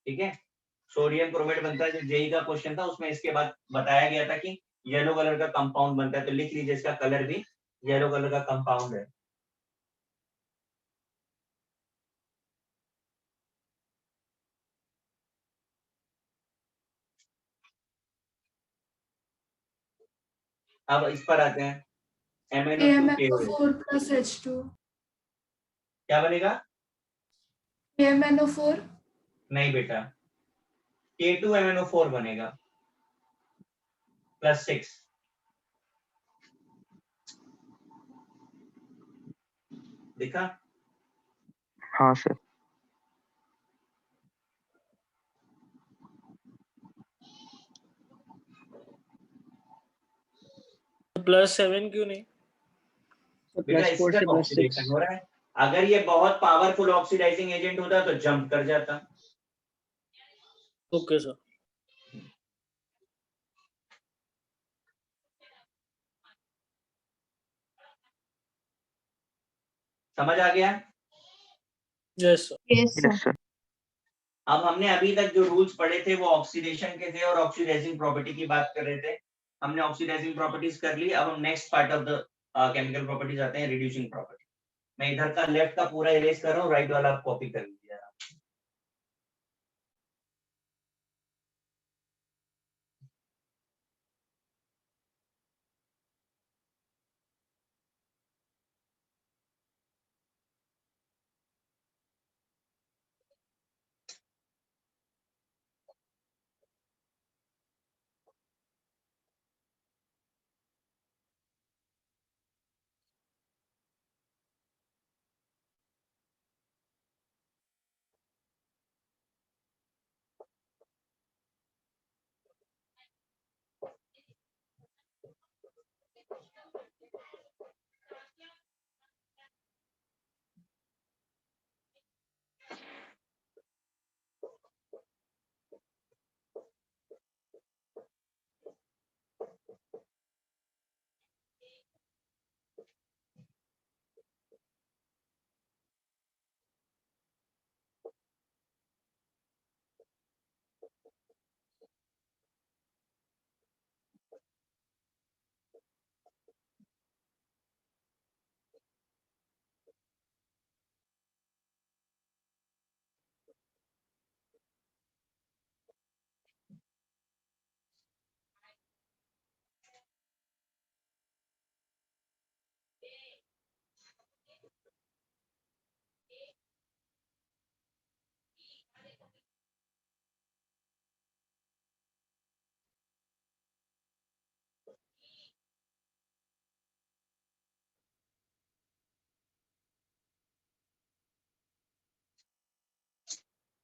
ठीक है, सोडियम क्रोमेट बनता है, जो जेई का क्वेश्चन था उसमें इसके बाद बताया गया था कि येलो कलर का कंपाउंड बनता है, तो लिख लीजिए इसका कलर भी येलो कलर का कंपाउंड है। अब इस पर आते हैं, MnO2 AMNO4 plus H2. क्या बनेगा? AMNO4. नहीं बेटा, K2MnO4 बनेगा +6। देखा? हाँ सर। +7 क्यों नहीं? बेटा +4 इससे से +6। ऑक्सीडेशन हो रहा है, अगर ये बहुत पावरफुल ऑक्सीडाइजिंग एजेंट होता तो जंप कर जाता। Okay sir. समझ आ गया? Yes sir. Yes, sir. Yes sir. अब हमने अभी तक जो रूल्स पढ़े थे वो ऑक्सीडेशन के थे और ऑक्सीडाइजिंग प्रॉपर्टी की बात कर रहे थे। हमने ऑक्सीडाइजिंग प्रॉपर्टीज कर ली, अब हम next part of the chemical properties आते हैं, रिड्यूसिंग प्रॉपर्टी। मैं इधर का लेफ्ट का पूरा इरेज कर रहा हूँ, राइट वाला आप कॉपी कर लीजिए।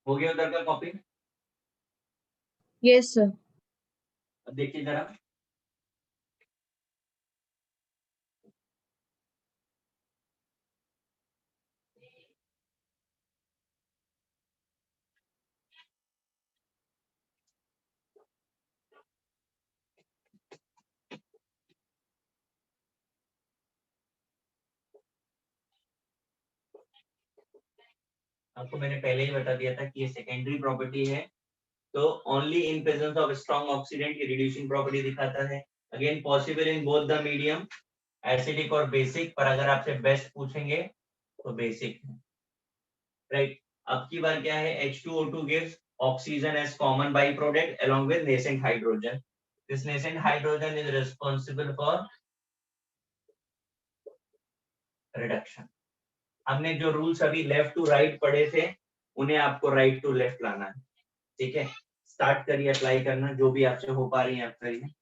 हो गया उधर का कॉपी? Yes sir. अब देखिए जरा, आपको मैंने पहले ही बता दिया था कि ये सेकेंडरी प्रॉपर्टी है, तो only in presence of strong oxidant ये रिड्यूसिंग प्रॉपर्टी दिखाता है। Again possible in both the medium, acidic और बेसिक, पर अगर आपसे बेस्ट पूछेंगे तो बेसिक है, राइट। अब की बार क्या है, H2O2 gives oxygen as common byproduct along with nascent hydrogen. This nascent hydrogen is responsible for reduction. हमने जो रूल्स अभी लेफ्ट टू राइट पढ़े थे, उन्हें आपको राइट टू लेफ्ट लाना है, ठीक है। स्टार्ट करिए अप्लाई करना, जो भी आपसे हो पा रही है आप करिए।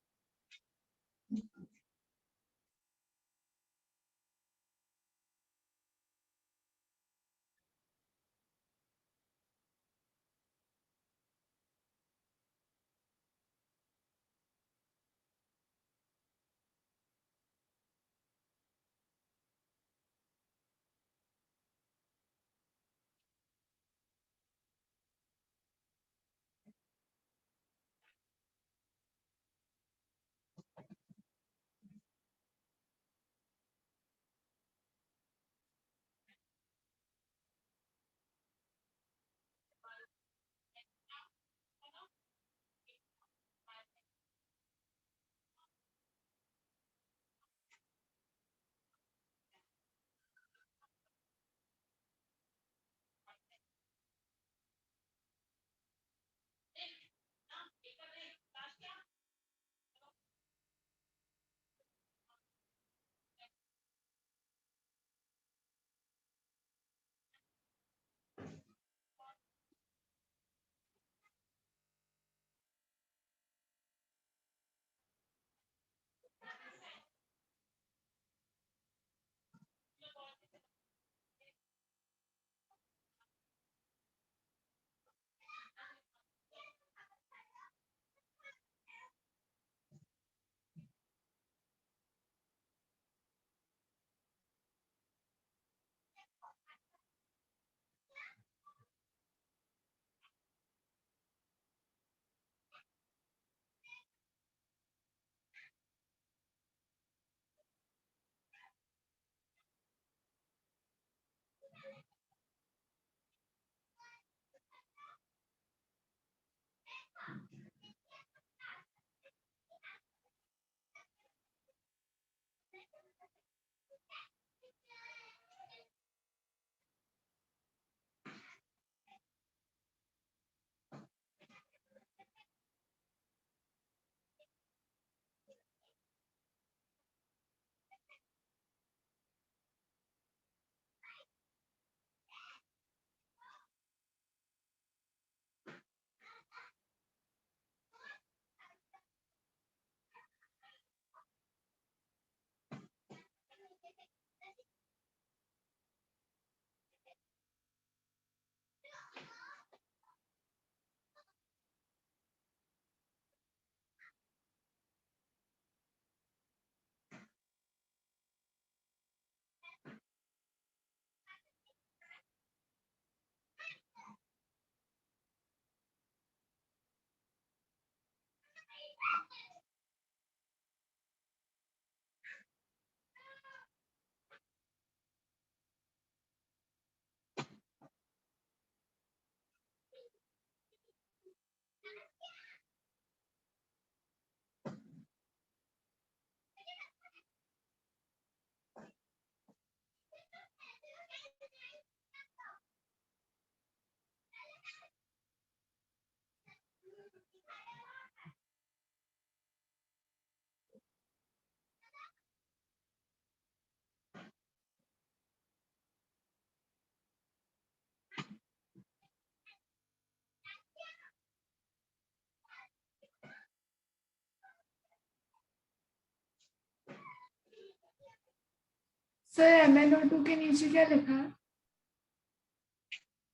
सर MnO2 के नीचे क्या लिखा है?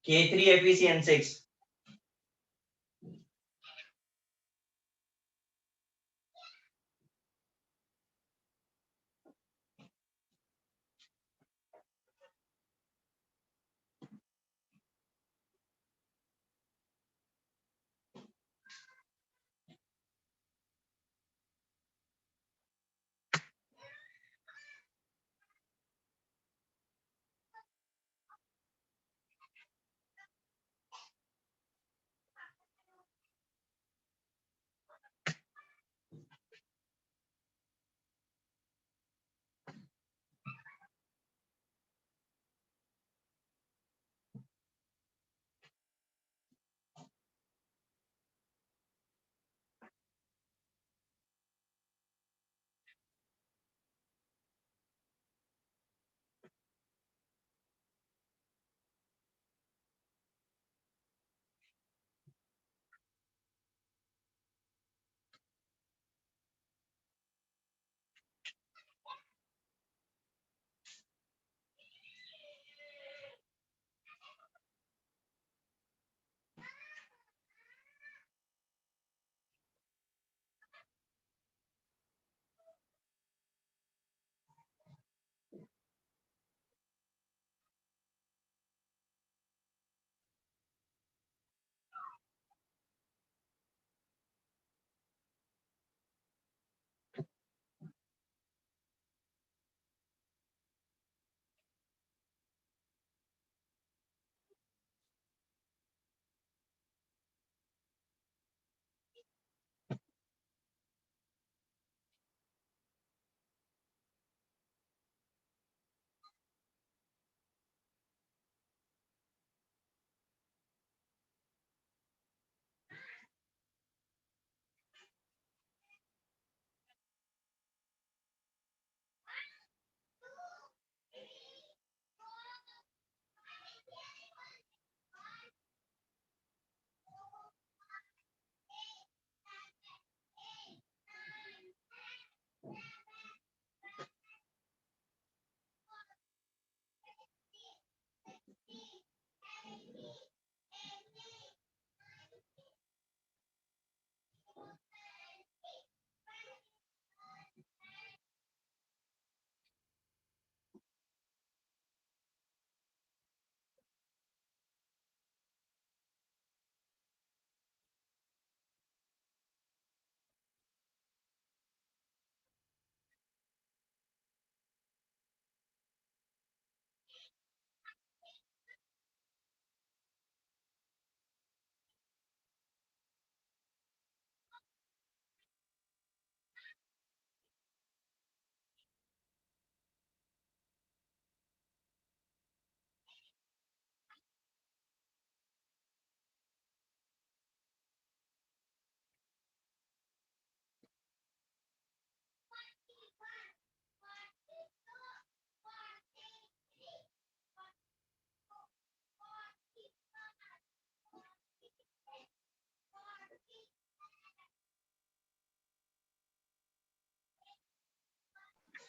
K3FeCN6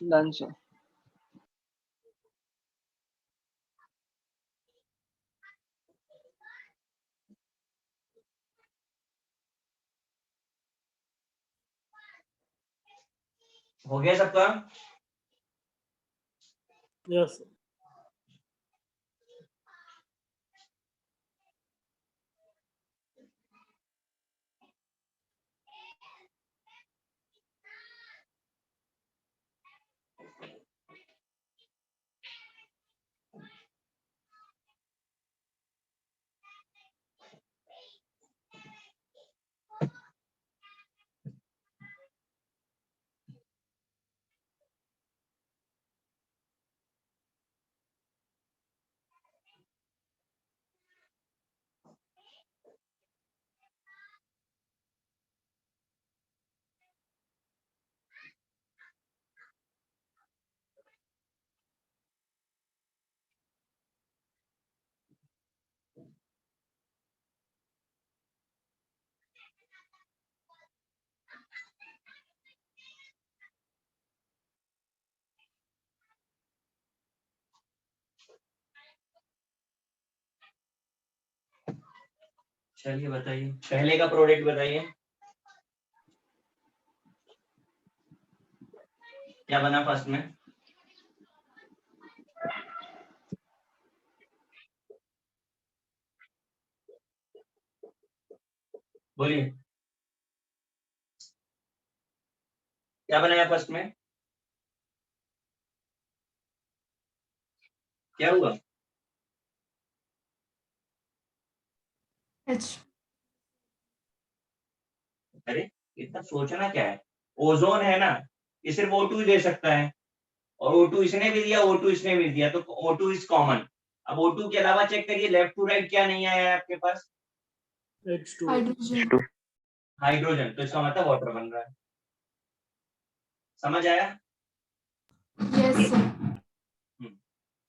done sir. हो गया सबका? यस चलिए बताइए, पहले का प्रोडक्ट बताइए क्या बना फर्स्ट में? बोलिए, क्या बनाया फर्स्ट में? क्या हुआ? H अरे इतना सोचना क्या है? ओजोन है ना, ये सिर्फ O2 दे सकता है, और O2 इसने भी दिया, O2 इसने भी दिया, तो O2 इज कॉमन। अब O2 के अलावा चेक करिए लेफ्ट टू राइट क्या नहीं आया है आपके पास? H2 hydrogen. H2 हाइड्रोजन, तो इसका मतलब वाटर बन रहा है। समझ आया? Yes sir.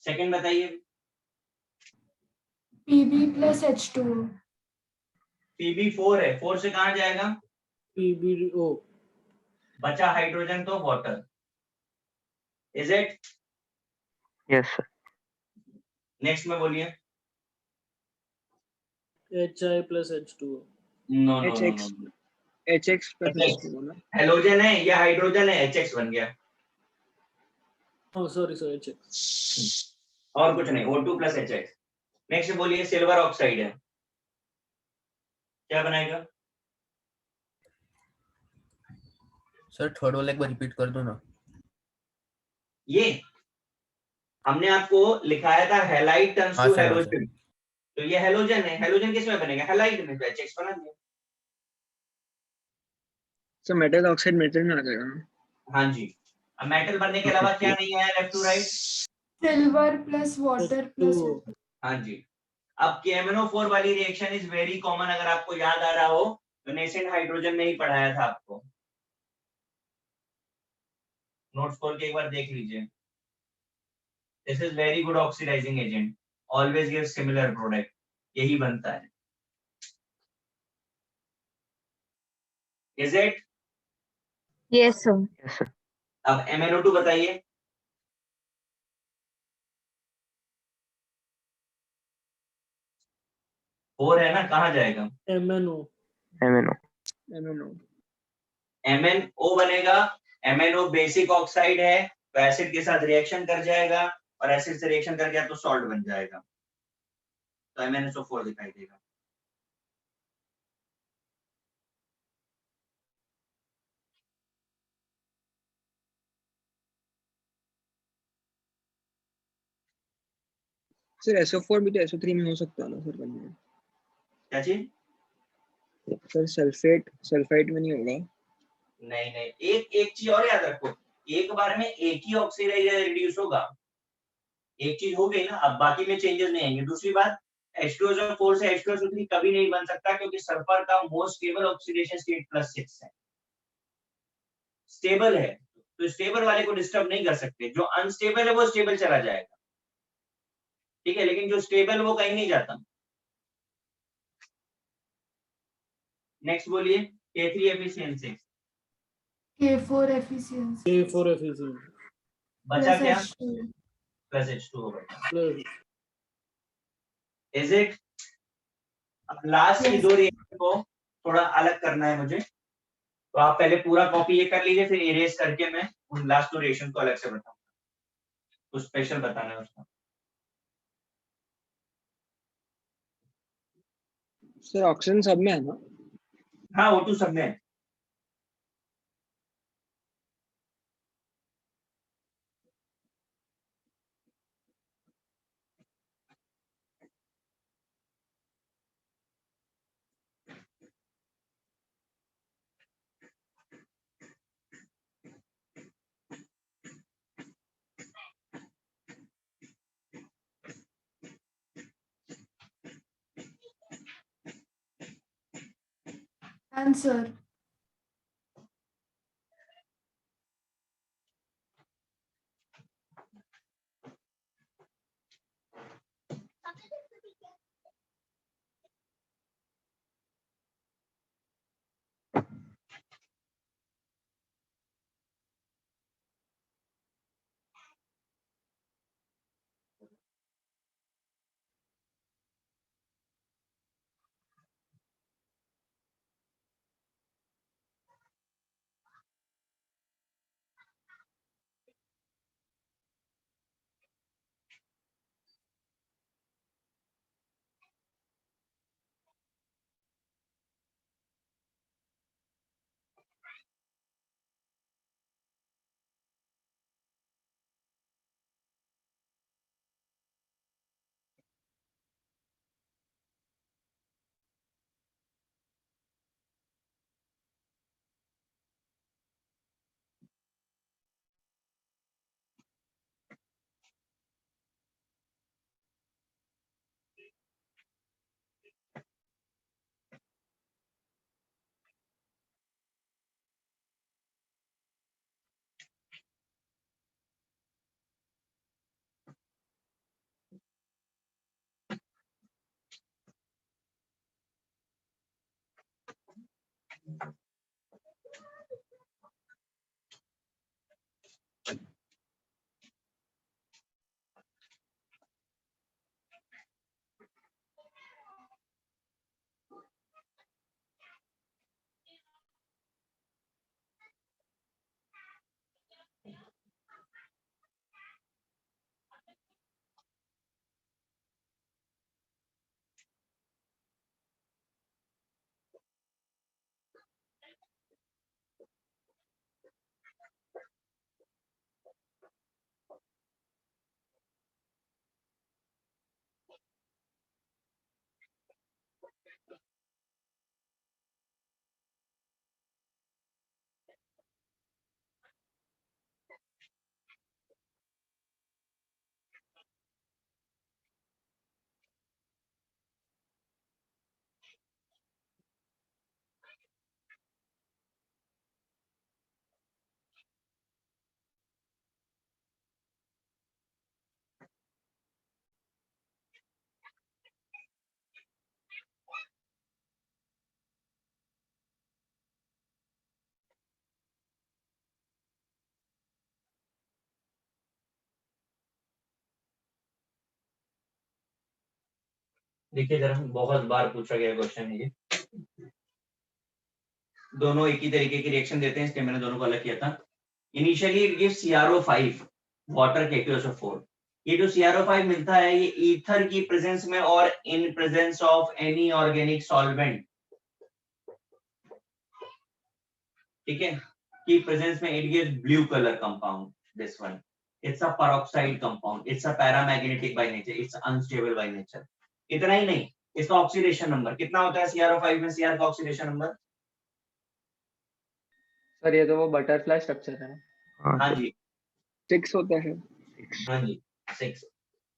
सेकंड बताइए। Pb plus H2O. Pb4 है, 4 से कहाँ जाएगा? PbO बचा हाइड्रोजन तो water. Is it? yes sir next में बोलिए। HI plus H2O no no no HX no, HX plus HX H2O ना। हेलोजन है या हाइड्रोजन है, HX बन गया, oh sorry HX और कुछ नहीं, O2 प्लस HX। नेक्स्ट बोलिए, सिल्वर ऑक्साइड है, क्या बनाएगा? सर थर्ड वाला एक बार रिपीट कर दो ना। ये हमने आपको लिखाया था हैलाइड टर्न्स हाँ टू सर, हाँ हैलोजन, तो ये हैलोजन है, हैलोजन किस में बनेगा? हैलाइड में, तो HX बना दिया। सर मेटल ऑक्साइड मेटल में आ जाएगा ना। हाँ जी। अब मेटल बनने के अलावा क्या नहीं आया left to right? Silver plus water plus H2O हाँ जी। अब KMnO4 वाली रिएक्शन इज वेरी कॉमन, अगर आपको याद आ रहा हो तो नेसेंट हाइड्रोजन में ही पढ़ाया था आपको, नोट्स खोल के एक बार देख लीजिए। This is very good oxidising agent, always give similar product, यही बनता है। Is it? Yes, sir. yes sir अब MnO2 बताइए। फोर है ना, कहाँ जाएगा? MnO MnO MnO MnO बनेगा, MnO बेसिक ऑक्साइड है, तो एसिड के साथ रिएक्शन कर जाएगा, और एसिड से रिएक्शन कर गया तो सॉल्ट बन जाएगा, तो MnSO4 दिखाई देगा। सर SO4 भी तो SO3 में हो सकता है ना सर बनने में। क्या चीज? सर सल्फेट सल्फाइड में नहीं होगा। नहीं नहीं, एक एक चीज और याद रखो, एक बार में एक ही ऑक्सीडाइज रिड्यूस होगा, एक चीज हो गई ना, अब बाकी में चेंजेस नहीं आएंगे। दूसरी बात, H2SO4 से H2SO3 कभी नहीं बन सकता, क्योंकि सल्फर का मोस्ट स्टेबल ऑक्सीडेशन स्टेट +6 है, स्टेबल है, तो स्टेबल वाले को डिस्टर्ब नहीं कर सकते, जो अनस्टेबल है वो स्टेबल चला जाएगा, ठीक है, लेकिन जो स्टेबल वो कहीं नहीं जाता। नेक्स्ट बोलिए, K3 efficiency. K4 efficiency. K4 efficiency बचा क्या? H2. प्लस H2 होगा। Plus is it? अब लास्ट की Yes. दो रिएक्शन को थोड़ा अलग करना है मुझे, तो आप पहले पूरा कॉपी ये कर लीजिए, फिर इरेज करके मैं उन लास्ट दो रिएक्शन को अलग से बताऊंगा, कुछ स्पेशल बताना है उसका। सर ऑक्सीजन सब में है ना? हाँ O2 सब में है। Answer. देखिए जरा, बहुत बार पूछा गया क्वेश्चन है ये, दोनों एक ही तरीके की रिएक्शन देते हैं, इसलिए मैंने दोनों को अलग किया था। Initially it gives CrO5 water KPSO4। ये जो CrO5 मिलता है ये ईथर की प्रेजेंस में और in presence of any organic solvent, ठीक है, की प्रेजेंस में it gives blue colour compound. This one it's a peroxide compound, it's a paramagnetic by nature, it's unstable by nature. इतना ही नहीं, इसका ऑक्सीडेशन नंबर कितना होता है CrO5 में? Cr का ऑक्सीडेशन नंबर, सर ये तो वो बटरफ्लाई स्ट्रक्चर है ना? हाँ सर जी 6 होता है। 6। हाँ जी 6।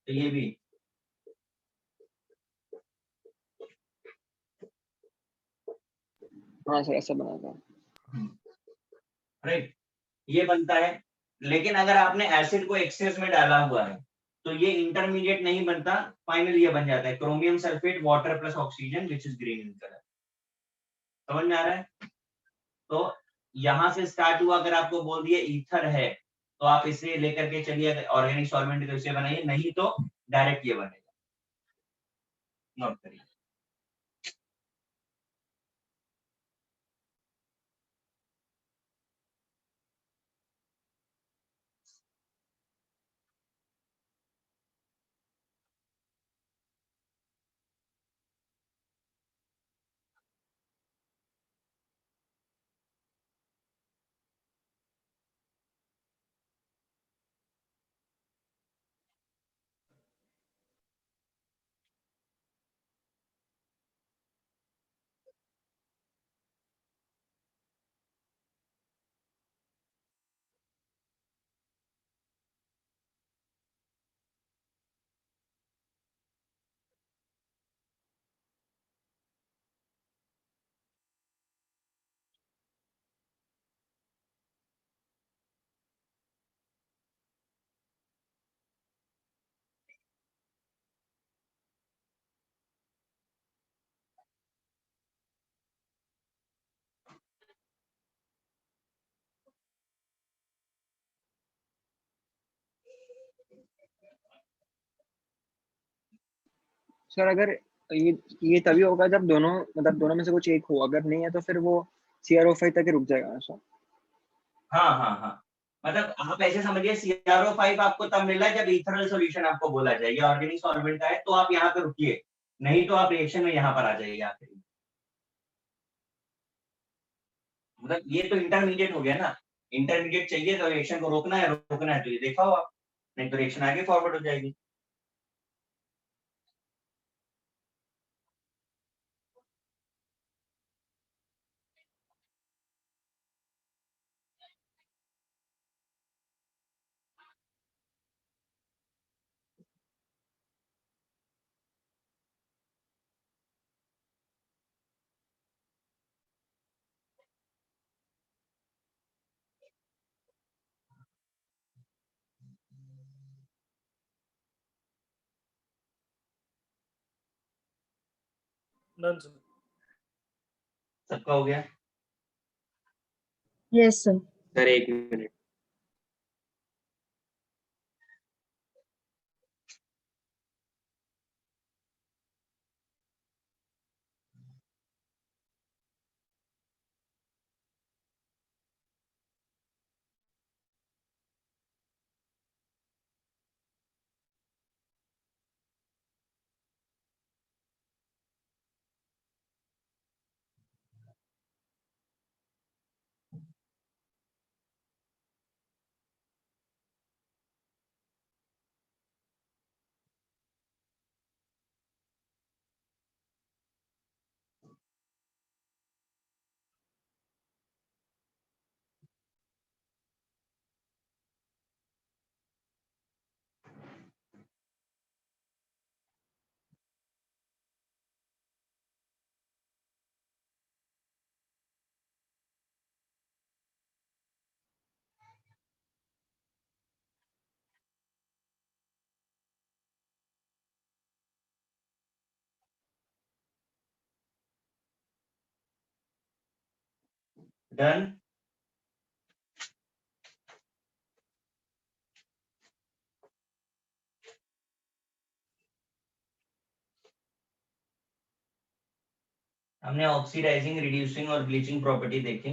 तो ये भी हाँ सर ऐसा बना था। राइट, ये बनता है। लेकिन अगर आपने एसिड को एक्सेस में डाला हुआ है तो ये इंटरमीडिएट नहीं बनता, फाइनल ये बन जाता है chromium sulphate water plus oxygen which is green in colour. समझ में आ रहा है? तो यहां से स्टार्ट हुआ, अगर आपको बोल दिया ईथर है तो आप इसे लेकर के चलिए, ऑर्गेनिक सॉल्वेंट तो इसे बनाइए, नहीं तो डायरेक्ट ये बनेगा। नोट करिए। सर अगर ये तभी होगा जब दोनों, मतलब दोनों में से कुछ एक हो, अगर नहीं है तो फिर वो CrO5 तक ही रुक जाएगा ऐसा। हाँ हाँ हाँ, मतलब आप ऐसे समझिए CrO5 आपको तब मिला जब इथेनॉल सॉल्यूशन आपको बोला जाए ये ऑर्गेनिक सॉल्वेंट का है, तो आप यहाँ पे रुकिए, नहीं तो आप रिएक्शन में यहाँ पर आ जाइए आखिरी। मतलब ये तो इंटरमीडिएट हो गया ना, इंटरमीडिएट चाहिए तो रिएक्शन को रोकना है तो ये देखा हो आप, नहीं तो रिएक्शन आगे फॉरवर्ड हो जाएगी। Done sir. सबका हो गया? Yes, sir. Sir 1 minute. Done. हमने ऑक्सीडाइजिंग, रिड्यूसिंग और ब्लीचिंग प्रॉपर्टी देखी।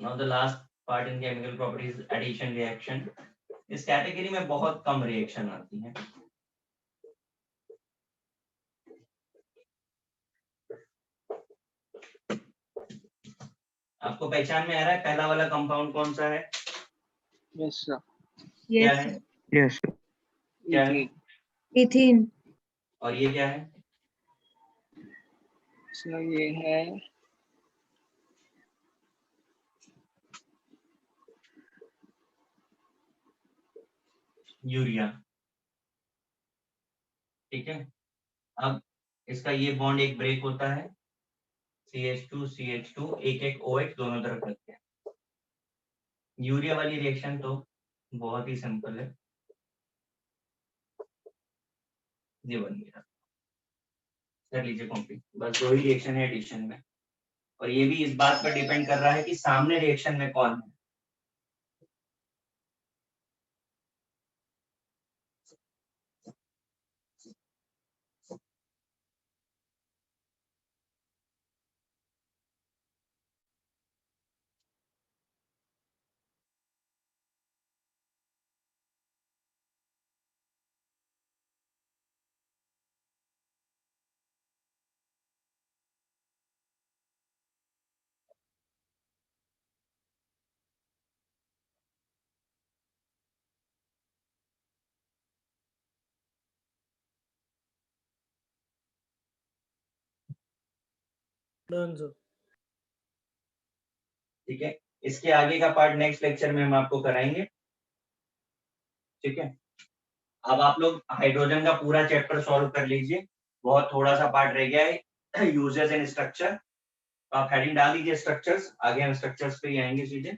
Now the last part in chemical properties, addition reaction. इस कैटेगरी में बहुत कम रिएक्शन आती है। आपको पहचान में आ रहा है पहला वाला कंपाउंड कौन सा है? Yes sir. क्या Yes, है? sir. Yes. क्या है? Ethene. और ये क्या है? सर ये है यूरिया। ठीक है, अब इसका ये बॉन्ड एक ब्रेक होता है, CH2 CH2 एक एक OH दोनों तरफ रखते हैं। यूरिया वाली रिएक्शन तो बहुत ही सिंपल है, ये बन गया, कर लीजिए कंप्लीट। बस दो ही रिएक्शन है एडिशन में, और ये भी इस बात पर डिपेंड कर रहा है कि सामने रिएक्शन में कौन है। Done sir. ठीक है, इसके आगे का पार्ट नेक्स्ट लेक्चर में हम आपको कराएंगे। ठीक है, अब आप लोग हाइड्रोजन का पूरा चैप्टर सॉल्व कर लीजिए, बहुत थोड़ा सा पार्ट रह गया है, यूजेस एंड स्ट्रक्चर। आप हेडिंग डाल दीजिए स्ट्रक्चर्स, आगे हम स्ट्रक्चर्स पे ही आएंगे सीधे।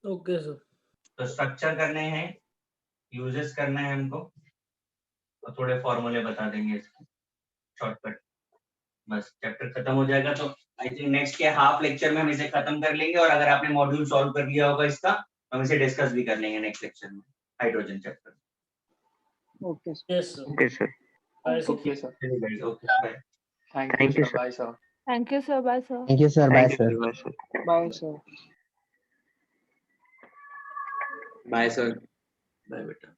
Okay sir. तो स्ट्रक्चर करने हैं, यूजेस करना है हमको, और थोड़े फॉर्मूले बता देंगे इसके शॉर्टकट। बस चैप्टर खत्म हो जाएगा। तो आई थिंक नेक्स्ट के हाफ लेक्चर में हम इसे खत्म कर लेंगे, और अगर आपने मॉड्यूल सॉल्व कर लिया होगा इसका, हम इसे डिस्कस भी कर लेंगे नेक्स्ट लेक्चर में, hydrogen chapter. Okay yes sir. Okay sir. Bye sir. Okay sir, okay bye. Thank you Thank you, sir, bye sir. Thank you, sir. Bye, sir. Thank you sir, bye Thank you, sir. bye, sir. Bye sir. Bye, sir. Bye बेटा।